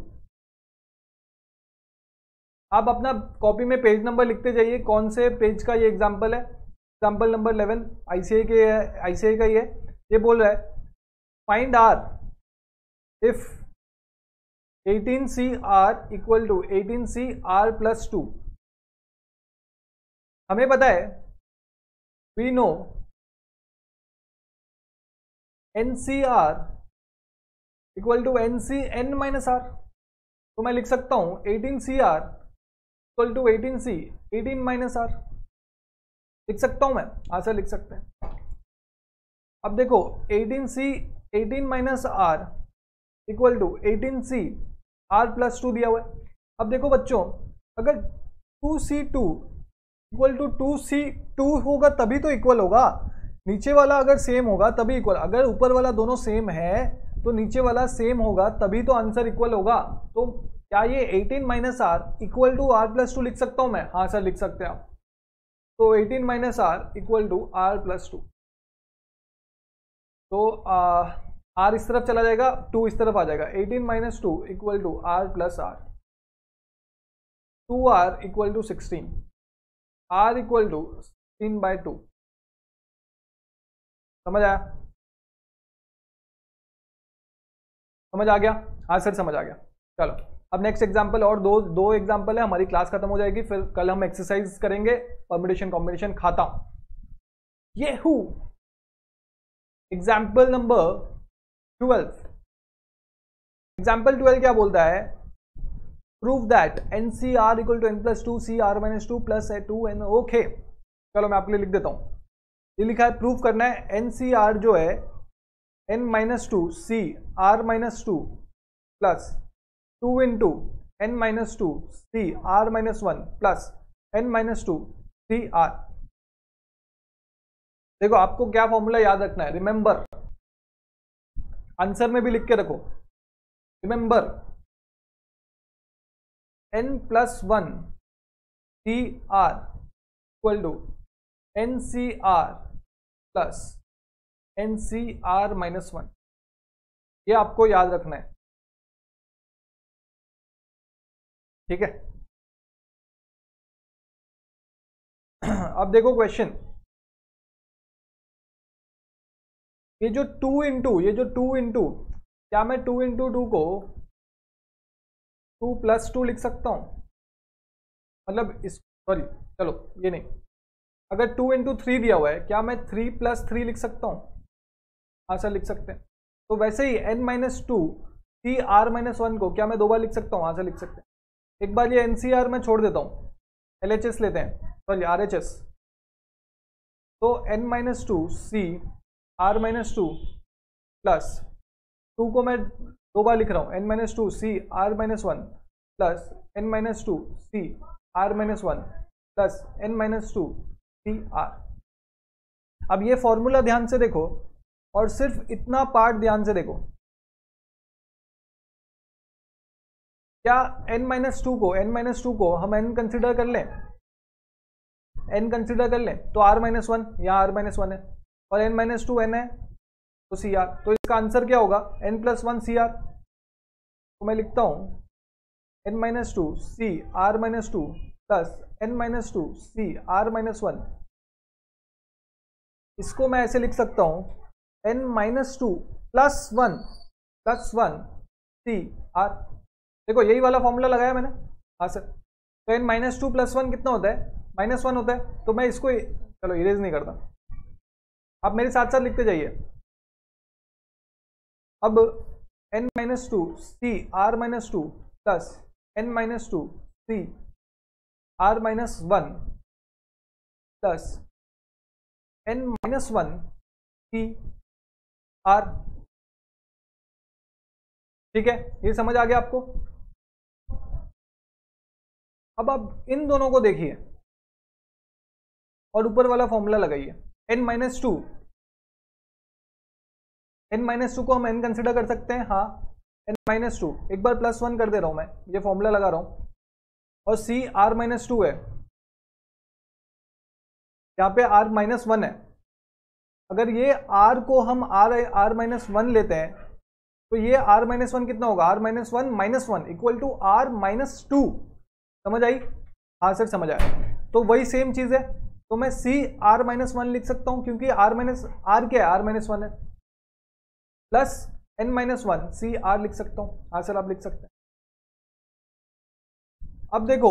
[SPEAKER 1] आप अपना कॉपी में पेज नंबर लिखते जाइए, कौन से पेज का ये एग्जाम्पल है। एग्जाम्पल नंबर 11 आईसीआई के है, आईसीआई का ही है। ये बोल रहा है find R if 18CR equal to 18CR plus 2। हमें पता है, we know NCR equal to NCN minus R। तो मैं लिख सकता हूं 18CR equal to 18C 18 minus R। लिख सकता हूं मैं, आंसर लिख सकते हैं। अब देखो 18C 18 minus R equal to 18C R plus 2 दिया हुआ है। अब देखो बच्चों, अगर 2C2 इक्वल टू 2C2 होगा तभी तो इक्वल होगा। नीचे वाला अगर सेम होगा तभी इक्वल, अगर ऊपर वाला दोनों सेम है तो नीचे वाला सेम होगा तभी तो आंसर इक्वल होगा। तो क्या ये 18 minus R equal to R plus 2 लिख सकता हूं मैं? हाँ सर लिख सकते हैं आप। तो 18 minus R equal to R plus 2। तो R इस तरफ चला जाएगा, 2 इस तरफ आ जाएगा। 18 minus 2 equal to R plus R। 2R equal to 16, R equal to 16/2। समझ आया? समझ आ गया? हाँ सर समझ आ गया। चलो अब नेक्स्ट एग्जांपल, और दो एग्जांपल है, हमारी क्लास खत्म हो जाएगी। फिर कल हम एक्सरसाइज करेंगे, परम्यूटेशन कॉम्बिनेशन खाता। ये हु एग्जाम्पल नंबर 12। एग्जाम्पल 12 क्या बोलता है? Prove that NCR equal to N plus 2 CR minus 2 plus 2N। Okay चलो मैं आपके लिए लिख देता हूं। ये लिखा है प्रूव करना है NCR जो है N minus 2 CR minus 2 plus 2 into N minus 2 CR minus 1 plus N minus 2 CR। देखो आपको क्या फॉर्मूला याद रखना है, रिमेंबर, आंसर में भी लिख के रखो। Remember N plus 1 CR equal to NCR plus NCR minus 1। ये आपको याद रखना है, ठीक है। अब देखो क्वेश्चन, ये जो 2 इंटू क्या मैं 2 इंटू 2 को 2 प्लस 2 लिख सकता हूं? मतलब इस, सॉरी चलो ये नहीं, अगर 2 इंटू 3 दिया हुआ है क्या मैं 3 प्लस 3 लिख सकता हूं? हाँ सर लिख सकते हैं। तो वैसे ही N माइनस 2 CR माइनस 1 को क्या मैं 2 बार लिख सकता हूँ? हाँ सर लिख सकते हैं। एक बार ये NCR में छोड़ देता हूँ, LHS लेते हैं, सॉरी RHS। तो N minus 2 CR minus 2 plus 2 को मैं 2 बार लिख रहा हूँ, N minus 2 CR minus 1 plus N minus 2 CR minus 1 plus N minus 2 CR। अब ये फॉर्मूला ध्यान से देखो और सिर्फ इतना पार्ट ध्यान से देखो। क्या N माइनस 2 को हम N कंसिडर कर लें? N कंसिडर कर लें तो R माइनस 1, यहाँ R माइनस 1 है, और N माइनस 2 N है तो CR। तो इसका आंसर क्या होगा? N plus 1 CR। तो मैं लिखता हूँ N minus 2 CR minus 2 plus N minus 2 CR minus 1। इसको मैं ऐसे लिख सकता हूँ N माइनस 2 प्लस 1 CR। देखो यही वाला फॉर्मूला लगाया मैंने। हाँ सर, तो N माइनस 2 प्लस 1 कितना होता है? माइनस 1 होता है। तो मैं इसको चलो इरेज नहीं करता, आप मेरे साथ साथ लिखते जाइए। अब N minus 2 CR minus 2 plus N minus 2 CR minus 1 plus N minus 1 CR। ठीक है, ये समझ आ गया आपको? अब आप इन दोनों को देखिए और ऊपर वाला फॉर्मूला लगाइए। N माइनस 2 को हम N कंसिडर कर सकते हैं, हाँ। n-2, एक बार +1 कर दे रहा हूं मैं, ये फॉर्मूला लगा रहा हूं, और c r-2 है, यहाँ पे r-1 है। अगर ये r को हम r-1 लेते हैं तो ये r-1 कितना होगा, r-1 -1 इक्वल टू r-2। समझ आई? हाँ सर समझ आया। तो वही सेम चीज है, तो मैं c r-1 लिख सकता हूं, क्योंकि r क्या है, r-1 है, प्लस n-1 c r लिख सकता हूं। हाँ सर आप लिख सकते हैं। अब देखो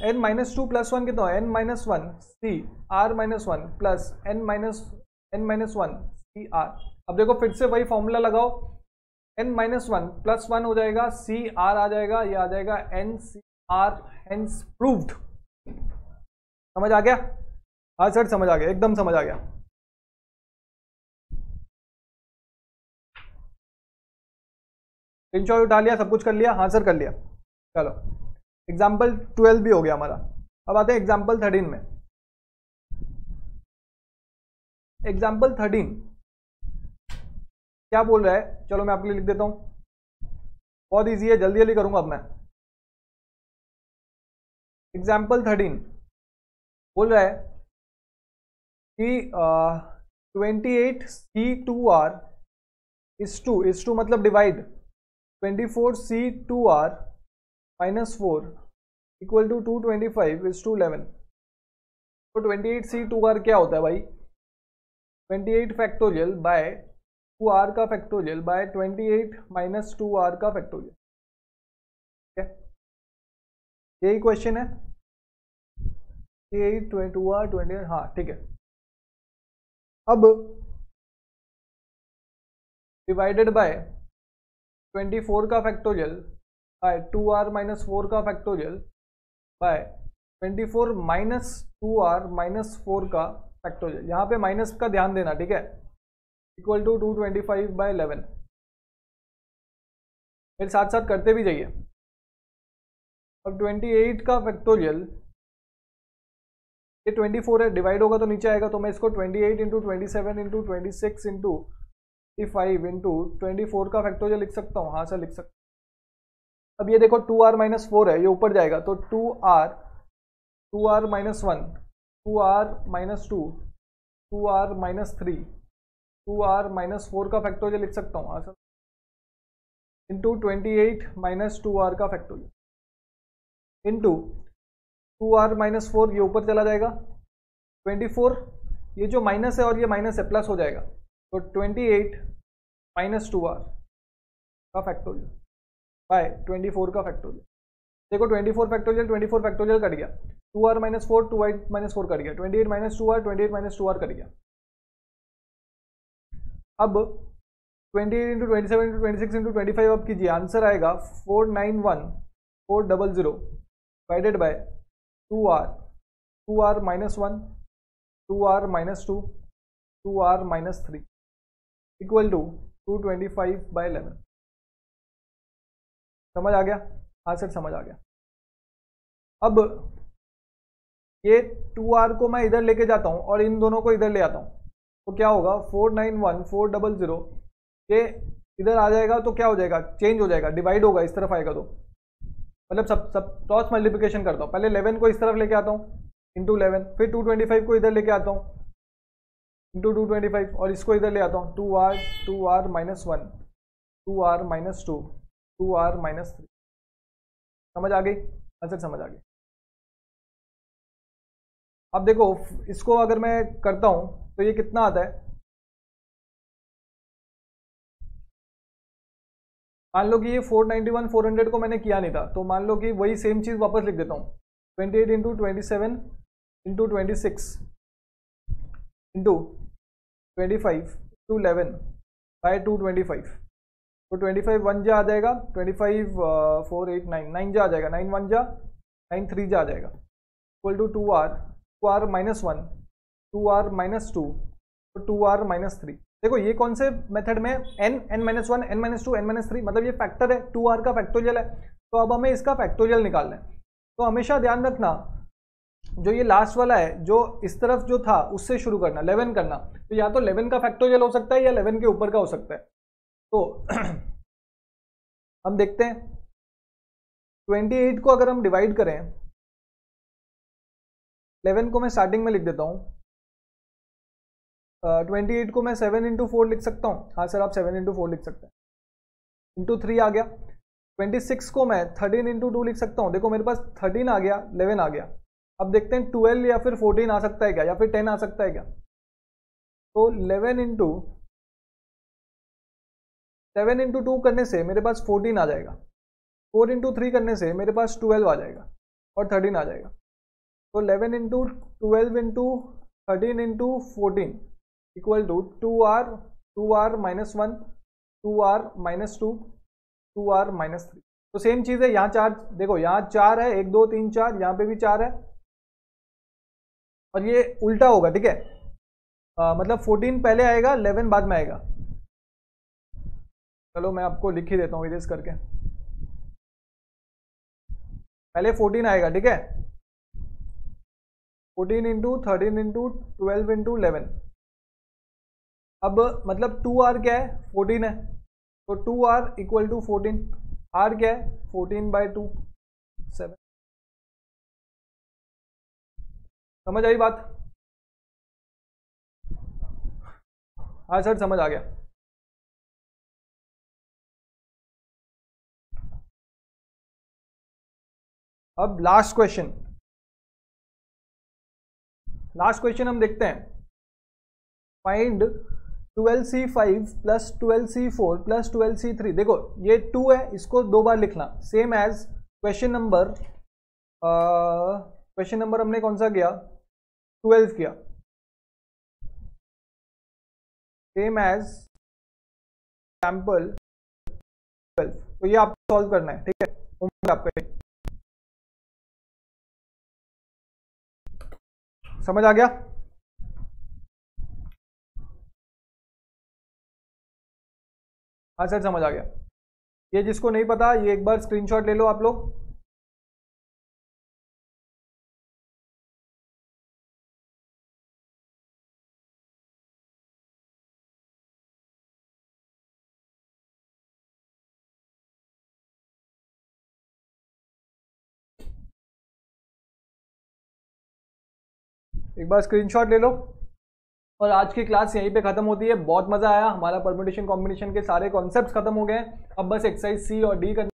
[SPEAKER 1] n-2 + 1 कितना है, n-1 c r-1 plus n-1 c r। अब देखो फिर से वही फॉर्मूला लगाओ, n-1 + 1 हो जाएगा, c r आ जाएगा, ये आ जाएगा n c r, hence proved. समझ आ गया? हाँ सर समझ आ गया, एकदम समझ आ गया। स्क्रीनशॉट उठा लिया, सब कुछ कर लिया? हाँ सर कर लिया। चलो एग्जाम्पल 12 भी हो गया हमारा। अब आते हैं एग्जाम्पल 13 में। एग्जाम्पल 13 क्या बोल रहा है, चलो मैं आपके लिए लिख देता हूं, बहुत इजी है, जल्दी जल्दी करूंगा अब मैं। एग्जाम्पल 13 बोल रहा है कि 28c2r is to मतलब divide 24c2r -4 equal to 225 is to 11। तो 28c2r क्या होता है भाई, 28 फैक्टोरियल बाय 2r का फैक्टोरियल बाय 28 - 2r का फैक्टोरियल। ठीक है, यही क्वेश्चन है, 8 2r 28, हाँ ठीक है। अब डिवाइडेड बाय 24 का फैक्टोरियल बाय 2r - 4 का फैक्टोरियल बाय 24 - 2r - 4 का फैक्टोरियल, यहाँ पे माइनस का ध्यान देना, ठीक है, इक्वल टू 225/11। फिर साथ साथ करते भी जाइए। अब 28 का फैक्टोरियल, ये 24 है, डिवाइड होगा तो नीचे आएगा, तो मैं इसको 28 × 27 × 26 × 35 × 24 का फैक्टोरियल लिख सकता हूँ। हाँ सर लिख सकता हूँ। अब ये देखो 2r - 4 है, ये ऊपर जाएगा, तो 2r - 1 2r - 2 2r - 3 2r - 4 का फैक्टोरियल लिख सकता हूँ। हाँ सर, इंटू 28 - 2r का फैक्टोरियल इंटू 2r - 4, ये ऊपर चला जाएगा, 24, ये जो माइनस है और ये माइनस है प्लस हो जाएगा, तो 28 - 2r का फैक्टोरियल बाय 24 का फैक्टोरियल। देखो 24 फैक्टोरियल कट गया, 2r - 4 2r - 4 कट गया, 28 - 2r 28 - 2r कट गया। अब 28 × 27 × 26 × 25 अब कीजिए, आंसर आएगा 491400 divided by 2r - 1 2r - 2 2r - 3 equal to 225/11। समझ आ गया? हाँ सर समझ आ गया। अब ये 2r को मैं इधर लेके जाता हूँ और इन दोनों को इधर ले आता हूँ, तो क्या होगा, 491400 ये इधर आ जाएगा, तो क्या हो जाएगा, चेंज हो जाएगा, डिवाइड होगा, इस तरफ आएगा, तो मतलब सब क्रॉस मल्टीप्लिकेशन करता हूँ, पहले 11 को इस तरफ लेके आता हूँ इंटू 11, फिर 225 को इधर लेके आता हूँ इंटू 225, और इसको इधर ले आता हूँ, 2r - 1 2r - 2 2r - 3। समझ आ गई? आंसर समझ आ गई। अब देखो इसको अगर मैं करता हूं तो ये कितना आता है, मान लो कि ये 491 400 को मैंने किया नहीं था, तो मान लो कि वही सेम चीज वापस लिख देता हूं, 28 × 27 × 26 इंटू 25 × 11 बाय 225, तो 25 1 जा आ जाएगा, 25 4 8 9 9 जा आ जाएगा, 9 1 जा 9 3 जा आ जाएगा, equal to 2r - 1 2r - 2 2r - 3। देखो ये कौन से मेथड में, n n-1 n-2 n-3, मतलब ये फैक्टर है, 2r का फैक्टोरियल है, तो अब हमें इसका फैक्टोरियल निकालना है। तो हमेशा ध्यान रखना, जो ये लास्ट वाला है, जो इस तरफ जो था उससे शुरू करना, 11 करना, तो या तो 11 का फैक्टोरियल हो सकता है या 11 के ऊपर का हो सकता है। तो हम देखते हैं 28 को अगर हम डिवाइड करें, 11 को मैं स्टार्टिंग में लिख देता हूँ, 28 को मैं 7 इंटू 4 लिख सकता हूँ। हाँ सर, आप 7 इंटू 4 लिख सकते हैं, इंटू 3 आ गया। 26 को मैं 13 इंटू 2 लिख सकता हूँ। देखो मेरे पास 13 आ गया, 11 आ गया। अब देखते हैं 12 या फिर 14 आ सकता है क्या, या फिर 10 आ सकता है क्या। तो 11 इंटू 7 इंटू 2 करने से मेरे पास 14 आ जाएगा। 4 इंटू 3 करने से मेरे पास 12 आ जाएगा और 13 आ जाएगा। तो 11 into 12 into 13 into 14 equal to 2r, 2r minus 1, 2r minus 2, 2r minus 3। तो सेम चीज़ है, यहाँ 4, देखो यहाँ 4 है, 1 2 3 4, यहाँ पे भी 4 है, और ये उल्टा होगा, ठीक है। मतलब 14 पहले आएगा, 11 बाद में आएगा। चलो मैं आपको लिख ही देता हूँ इरेज करके। पहले 14 आएगा, ठीक है। 14 इंटू 13 इंटू 12 इंटू 11। अब मतलब 2r क्या है, 14 है, तो 2r इक्वल टू 14। r क्या है, 14/2, 7। समझ आई बात? हाँ सर, समझ आ गया। अब लास्ट क्वेश्चन हम देखते हैं। Find 12c5 plus 12c4 plus 12c3। देखो ये 2 है, इसको 2 बार लिखना, सेम एज क्वेश्चन नंबर हमने कौन सा किया, 12 किया, सेम एज सैंपल 12। तो ये आपको सॉल्व करना है, ठीक है, होमवर्क आपका। समझ आ गया? हाँ सर, समझ आ गया। ये जिसको नहीं पता, ये एक बार स्क्रीनशॉट ले लो आप लोग। एक बार स्क्रीनशॉट ले लो। और आज की क्लास यहीं पे खत्म होती है। बहुत मजा आया, हमारा परम्यूटेशन कॉम्बिनेशन के सारे कॉन्सेप्ट्स खत्म हो गए हैं। अब बस एक्सरसाइज सी और डी करना